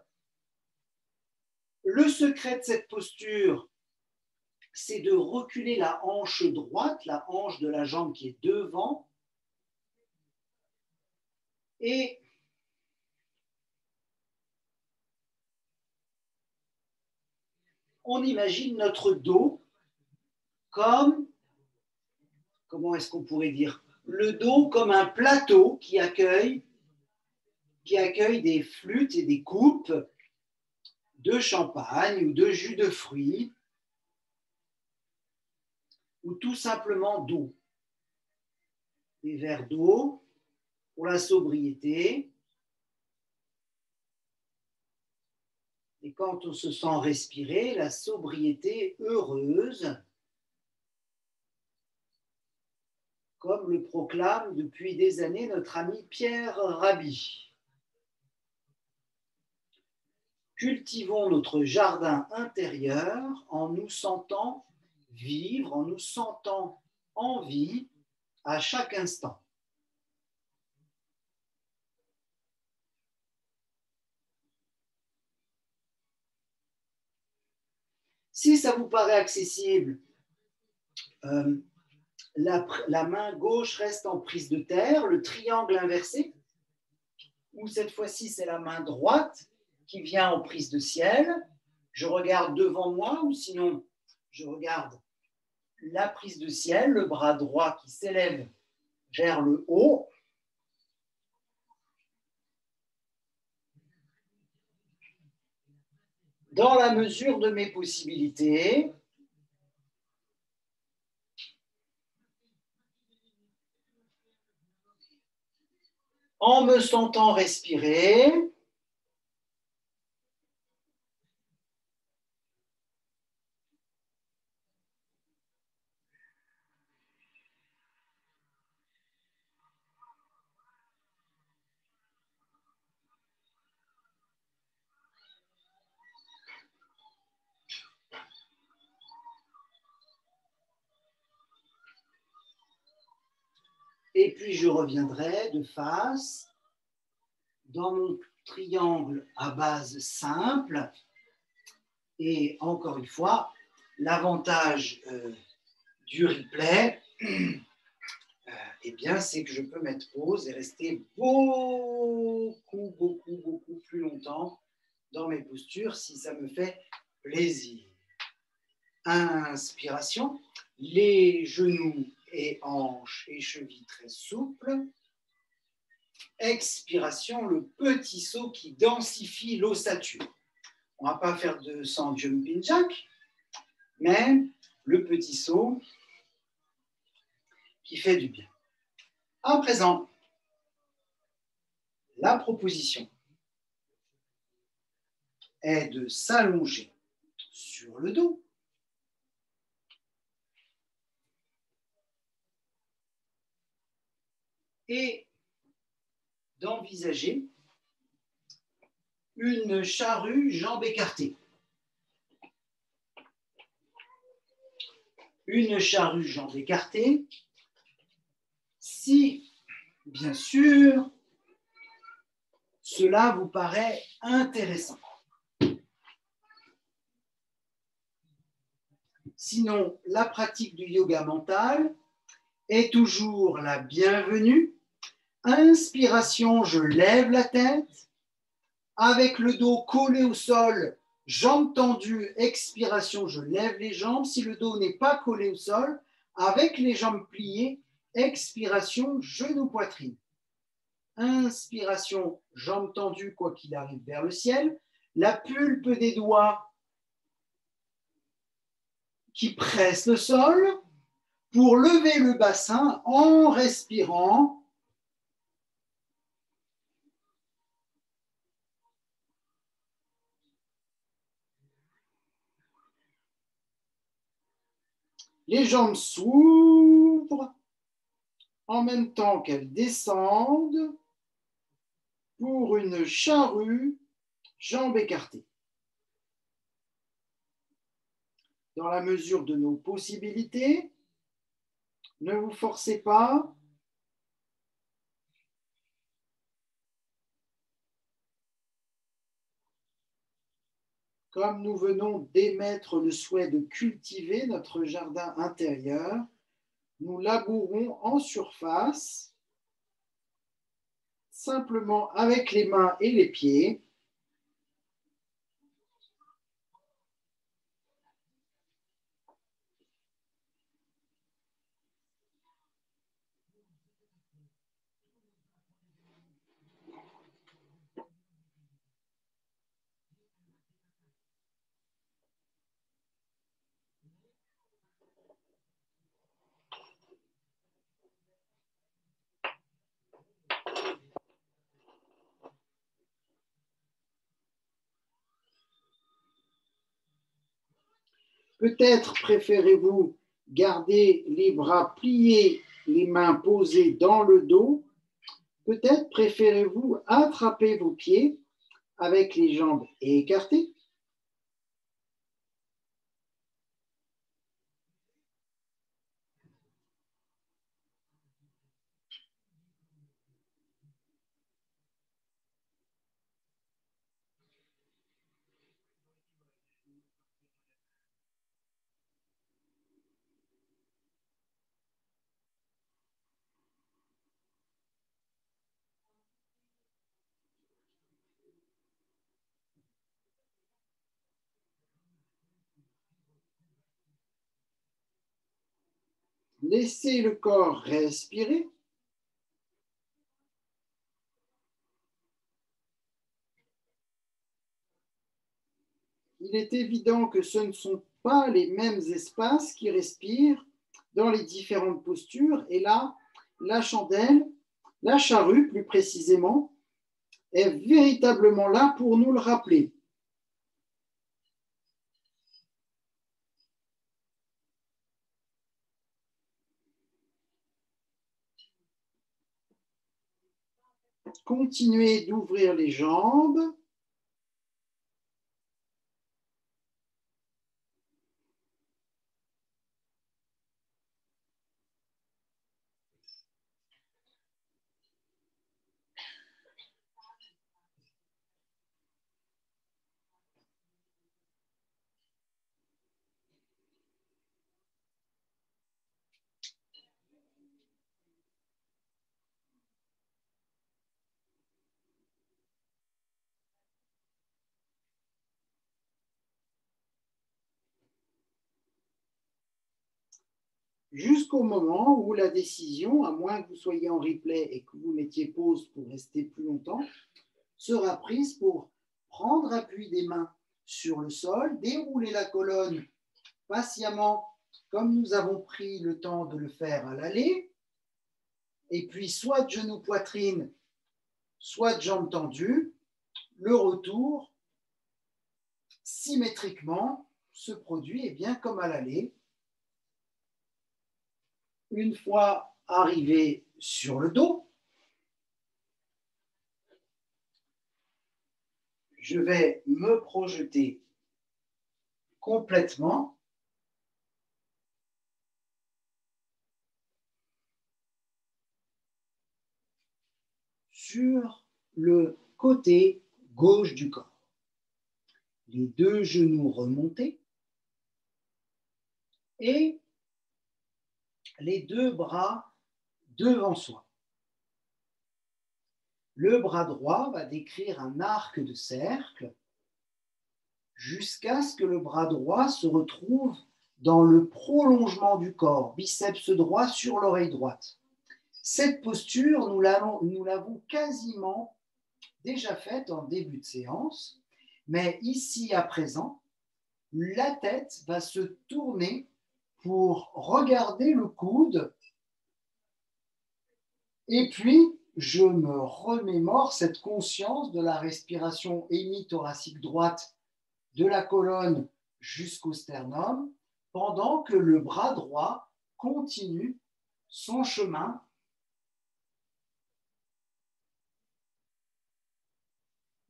Le secret de cette posture, c'est de reculer la hanche droite, la hanche de la jambe qui est devant, et on imagine notre dos comme, comment est-ce qu'on pourrait dire, le dos comme un plateau qui accueille des flûtes et des coupes de champagne ou de jus de fruits, ou tout simplement d'eau. Des verres d'eau pour la sobriété. Et quand on se sent respirer, la sobriété heureuse, comme le proclame depuis des années notre ami Pierre Rabhi. Cultivons notre jardin intérieur en nous sentant vivre, en nous sentant en vie à chaque instant. Si ça vous paraît accessible, la main gauche reste en prise de terre, le triangle inversé, ou cette fois-ci c'est la main droite qui vient en prise de ciel. Je regarde devant moi ou sinon je regarde la prise de ciel, le bras droit qui s'élève vers le haut. Dans la mesure de mes possibilités, en me sentant respirer, et puis je reviendrai de face dans mon triangle à base simple. Et encore une fois, l'avantage du replay, eh bien, c'est que je peux mettre pause et rester beaucoup plus longtemps dans mes postures si ça me fait plaisir. Inspiration, les genoux et hanches et chevilles très souples. Expiration, le petit saut qui densifie l'ossature. On ne va pas faire de 100 jumping jack, mais le petit saut qui fait du bien. À présent, la proposition est de s'allonger sur le dos. Et d'envisager une charrue jambes écartées. Une charrue jambes écartées, si, bien sûr, cela vous paraît intéressant. Sinon, la pratique du yoga mental est toujours la bienvenue. Inspiration, je lève la tête. Avec le dos collé au sol, jambes tendues, expiration, je lève les jambes. Si le dos n'est pas collé au sol, avec les jambes pliées, expiration, genou, poitrine. Inspiration, jambes tendues, quoi qu'il arrive, vers le ciel. La pulpe des doigts qui presse le sol pour lever le bassin en respirant. Les jambes s'ouvrent en même temps qu'elles descendent pour une charrue, jambes écartées. Dans la mesure de nos possibilités, ne vous forcez pas. Comme nous venons d'émettre le souhait de cultiver notre jardin intérieur, nous labourons en surface, simplement avec les mains et les pieds. Peut-être préférez-vous garder les bras pliés, les mains posées dans le dos. Peut-être préférez-vous attraper vos pieds avec les jambes écartées. Laissez le corps respirer. Il est évident que ce ne sont pas les mêmes espaces qui respirent dans les différentes postures. Et là, la chandelle, la charrue plus précisément, est véritablement là pour nous le rappeler. Continuez d'ouvrir les jambes. Jusqu'au moment où la décision, à moins que vous soyez en replay et que vous mettiez pause pour rester plus longtemps, sera prise pour prendre appui des mains sur le sol, dérouler la colonne patiemment comme nous avons pris le temps de le faire à l'aller, et puis soit de genoux poitrine, soit de jambes tendues, le retour symétriquement se produit et bien comme à l'aller. Une fois arrivé sur le dos, je vais me projeter complètement sur le côté gauche du corps. Les deux genoux remontés et les deux bras devant soi. Le bras droit va décrire un arc de cercle jusqu'à ce que le bras droit se retrouve dans le prolongement du corps, biceps droit sur l'oreille droite. Cette posture, nous l'avons quasiment déjà faite en début de séance, mais ici à présent, la tête va se tourner pour regarder le coude et puis je me remémore cette conscience de la respiration hémithoracique droite de la colonne jusqu'au sternum pendant que le bras droit continue son chemin.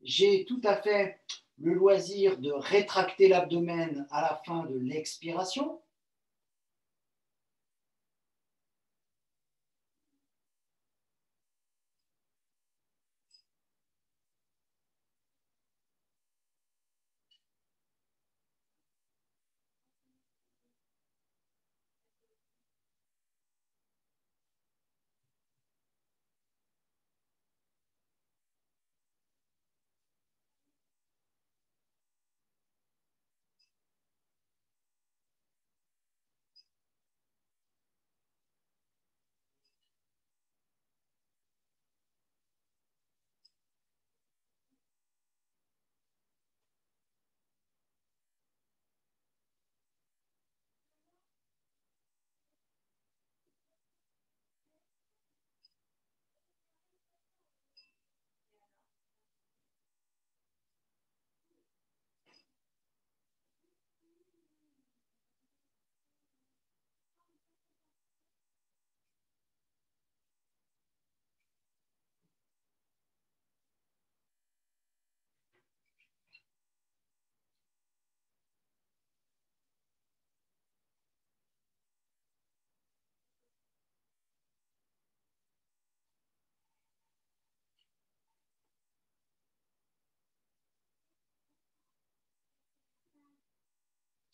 J'ai tout à fait le loisir de rétracter l'abdomen à la fin de l'expiration.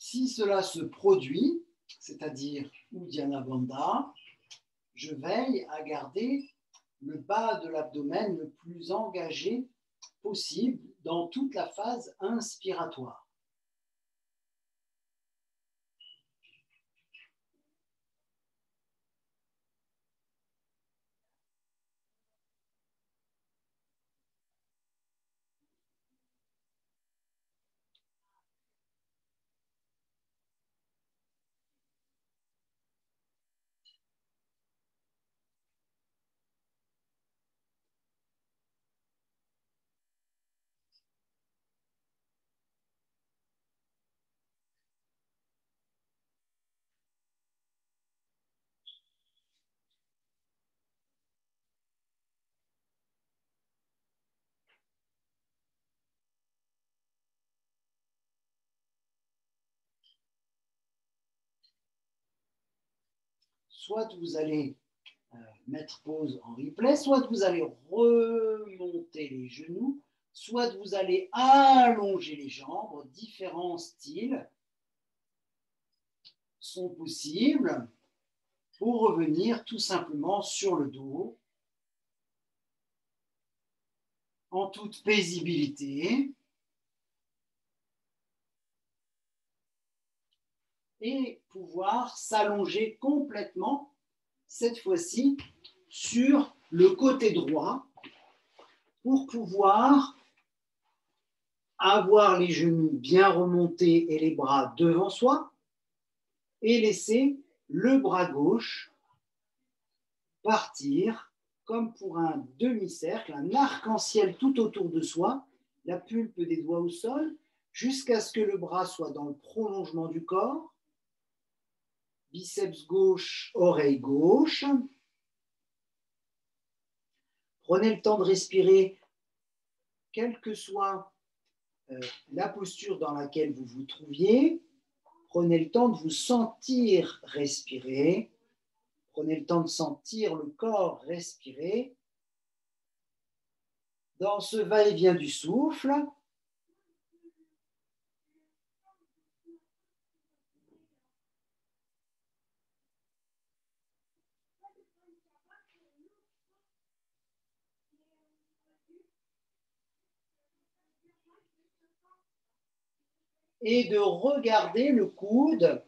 Si cela se produit, c'est-à-dire Uddiyana Bandha, je veille à garder le bas de l'abdomen le plus engagé possible dans toute la phase inspiratoire. Soit vous allez mettre pause en replay, soit vous allez remonter les genoux, soit vous allez allonger les jambes. Différents styles sont possibles pour revenir tout simplement sur le dos en toute paisibilité et pouvoir s'allonger complètement, cette fois-ci, sur le côté droit pour pouvoir avoir les genoux bien remontés et les bras devant soi et laisser le bras gauche partir comme pour un demi-cercle, un arc-en-ciel tout autour de soi, la pulpe des doigts au sol, jusqu'à ce que le bras soit dans le prolongement du corps, biceps gauche, oreille gauche. Prenez le temps de respirer, quelle que soit la posture dans laquelle vous vous trouviez. Prenez le temps de vous sentir respirer. Prenez le temps de sentir le corps respirer. Dans ce va-et-vient du souffle, et de regarder le coude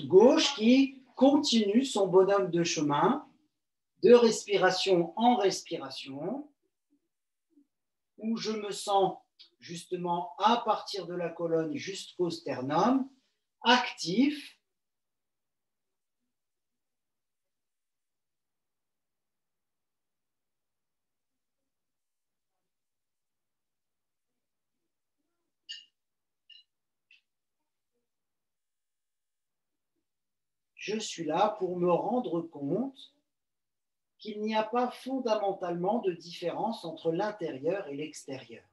gauche qui continue son bonhomme de chemin de respiration en respiration, où je me sens justement à partir de la colonne jusqu'au sternum, actif. Je suis là pour me rendre compte qu'il n'y a pas fondamentalement de différence entre l'intérieur et l'extérieur.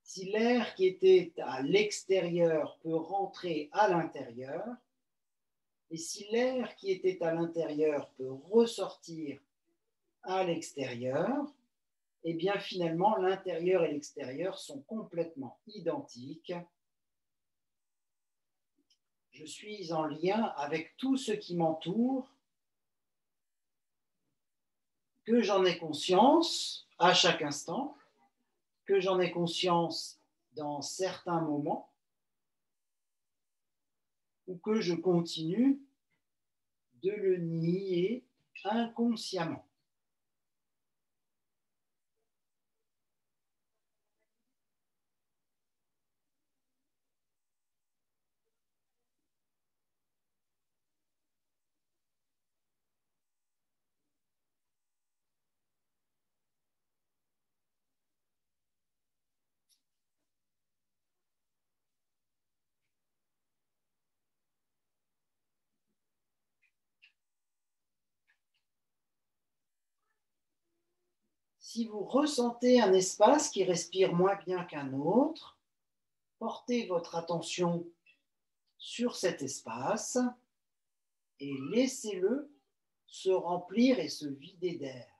Si l'air qui était à l'extérieur peut rentrer à l'intérieur, et si l'air qui était à l'intérieur peut ressortir à l'extérieur, eh bien finalement l'intérieur et l'extérieur sont complètement identiques. Je suis en lien avec tout ce qui m'entoure, que j'en ai conscience à chaque instant, que j'en ai conscience dans certains moments, ou que je continue de le nier inconsciemment. Si vous ressentez un espace qui respire moins bien qu'un autre, portez votre attention sur cet espace et laissez-le se remplir et se vider d'air.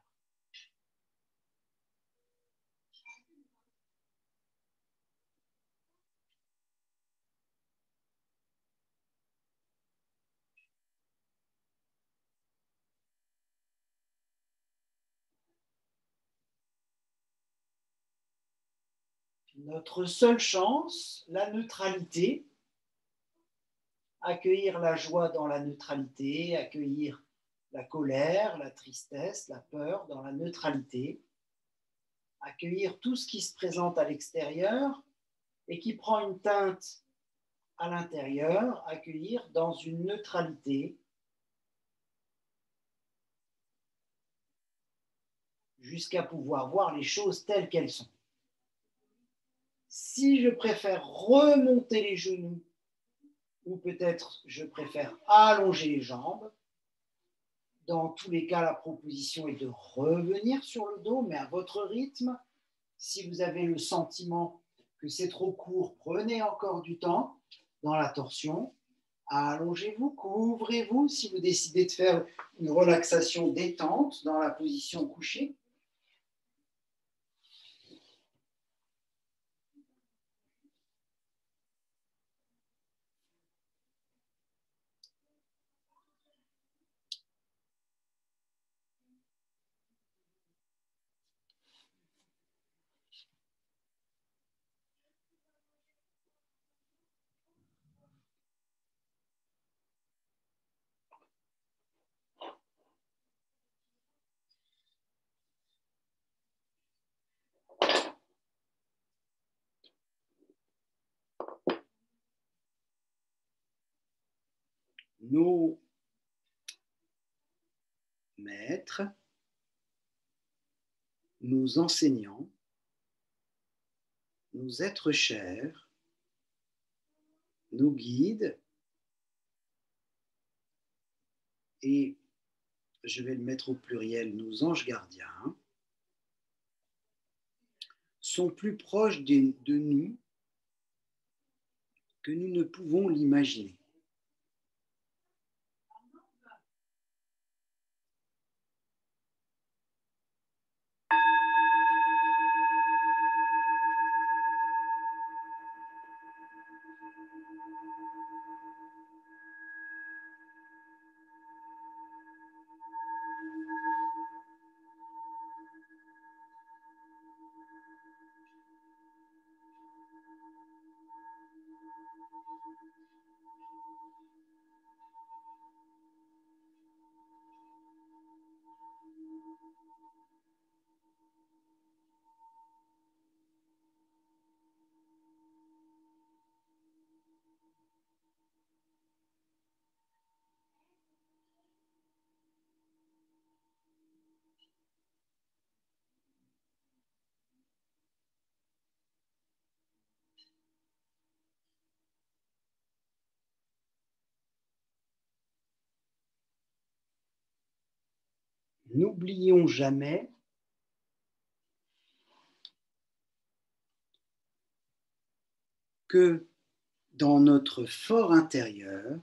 Notre seule chance, la neutralité, accueillir la joie dans la neutralité, accueillir la colère, la tristesse, la peur dans la neutralité, accueillir tout ce qui se présente à l'extérieur et qui prend une teinte à l'intérieur, accueillir dans une neutralité jusqu'à pouvoir voir les choses telles qu'elles sont. Si je préfère remonter les genoux, ou peut-être je préfère allonger les jambes, dans tous les cas, la proposition est de revenir sur le dos, mais à votre rythme. Si vous avez le sentiment que c'est trop court, prenez encore du temps dans la torsion. Allongez-vous, couvrez-vous. Si vous décidez de faire une relaxation détente dans la position couchée, nos maîtres, nos enseignants, nos êtres chers, nos guides, et je vais le mettre au pluriel, nos anges gardiens, sont plus proches de nous que nous ne pouvons l'imaginer. N'oublions jamais que dans notre fort intérieur,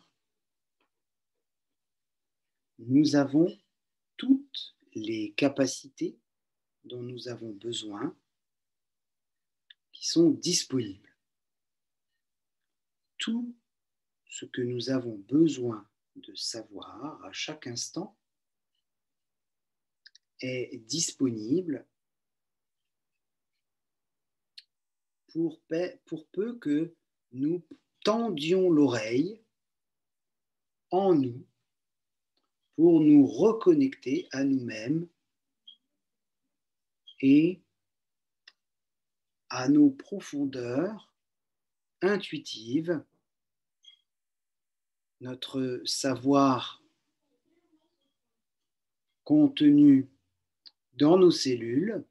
nous avons toutes les capacités dont nous avons besoin qui sont disponibles. Tout ce que nous avons besoin de savoir à chaque instant est disponible pour peu que nous tendions l'oreille en nous pour nous reconnecter à nous-mêmes et à nos profondeurs intuitives, notre savoir contenu dans nos cellules,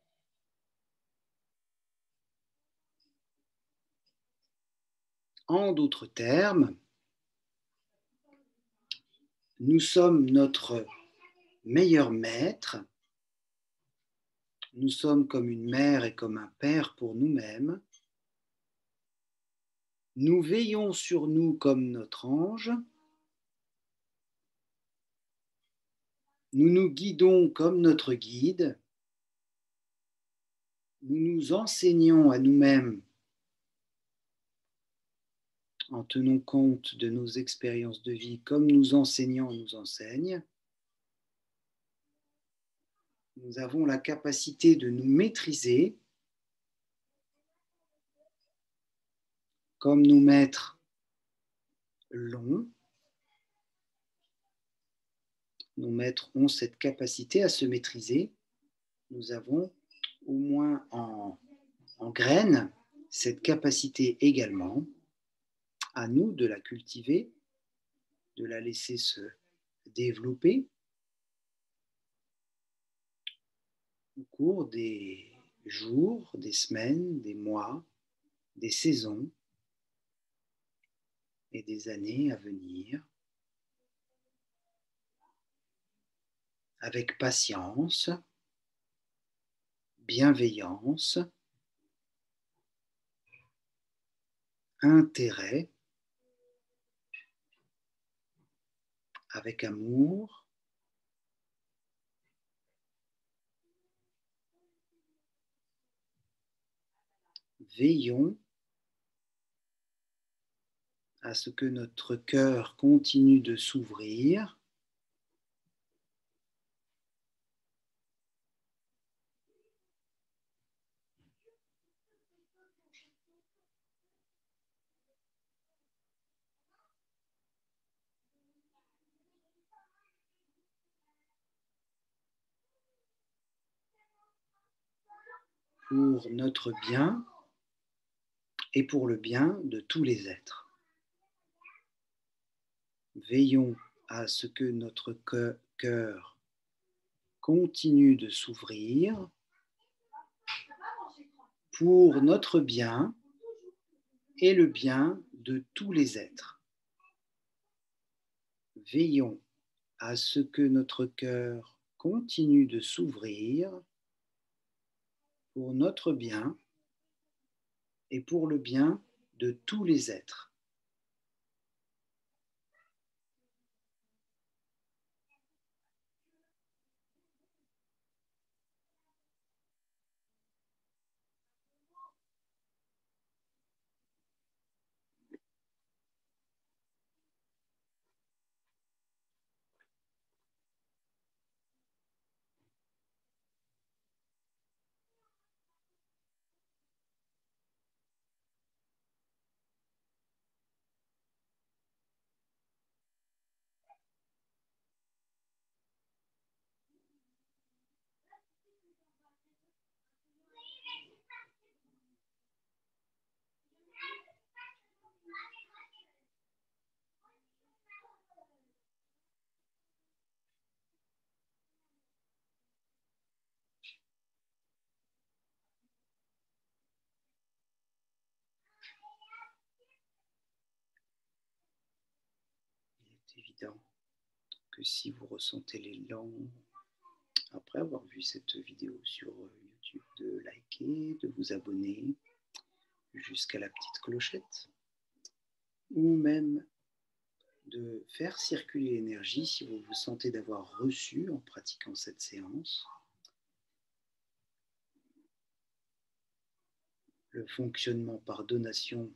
en d'autres termes, nous sommes notre meilleur maître, nous sommes comme une mère et comme un père pour nous-mêmes, nous veillons sur nous comme notre ange, nous nous guidons comme notre guide, nous nous enseignons à nous-mêmes en tenant compte de nos expériences de vie comme nos enseignants nous enseignent. Nous avons la capacité de nous maîtriser Comme nos maîtres l'ont, nos maîtres ont cette capacité à se maîtriser. Nous avons au moins en graine cette capacité également, à nous de la cultiver, de la laisser se développer au cours des jours, des semaines, des mois, des saisons et des années à venir, avec patience, bienveillance, intérêt, avec amour, veillons à ce que notre cœur continue de s'ouvrir pour notre bien et pour le bien de tous les êtres. Veillons à ce que notre cœur continue de s'ouvrir pour notre bien et le bien de tous les êtres. Veillons à ce que notre cœur continue de s'ouvrir pour notre bien et pour le bien de tous les êtres. Il est évident que si vous ressentez l'élan, après avoir vu cette vidéo sur YouTube, de liker, de vous abonner jusqu'à la petite clochette, ou même de faire circuler l'énergie si vous vous sentez d'avoir reçu en pratiquant cette séance le fonctionnement par donation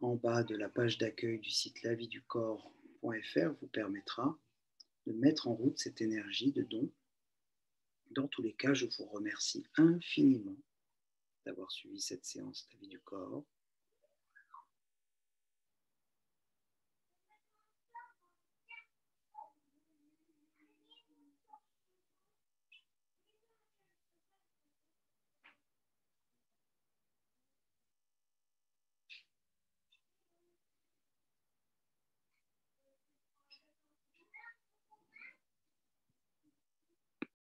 en bas de la page d'accueil du site laviducorps.fr vous permettra de mettre en route cette énergie de don. Dans tous les cas, je vous remercie infiniment d'avoir suivi cette séance La Vie du Corps.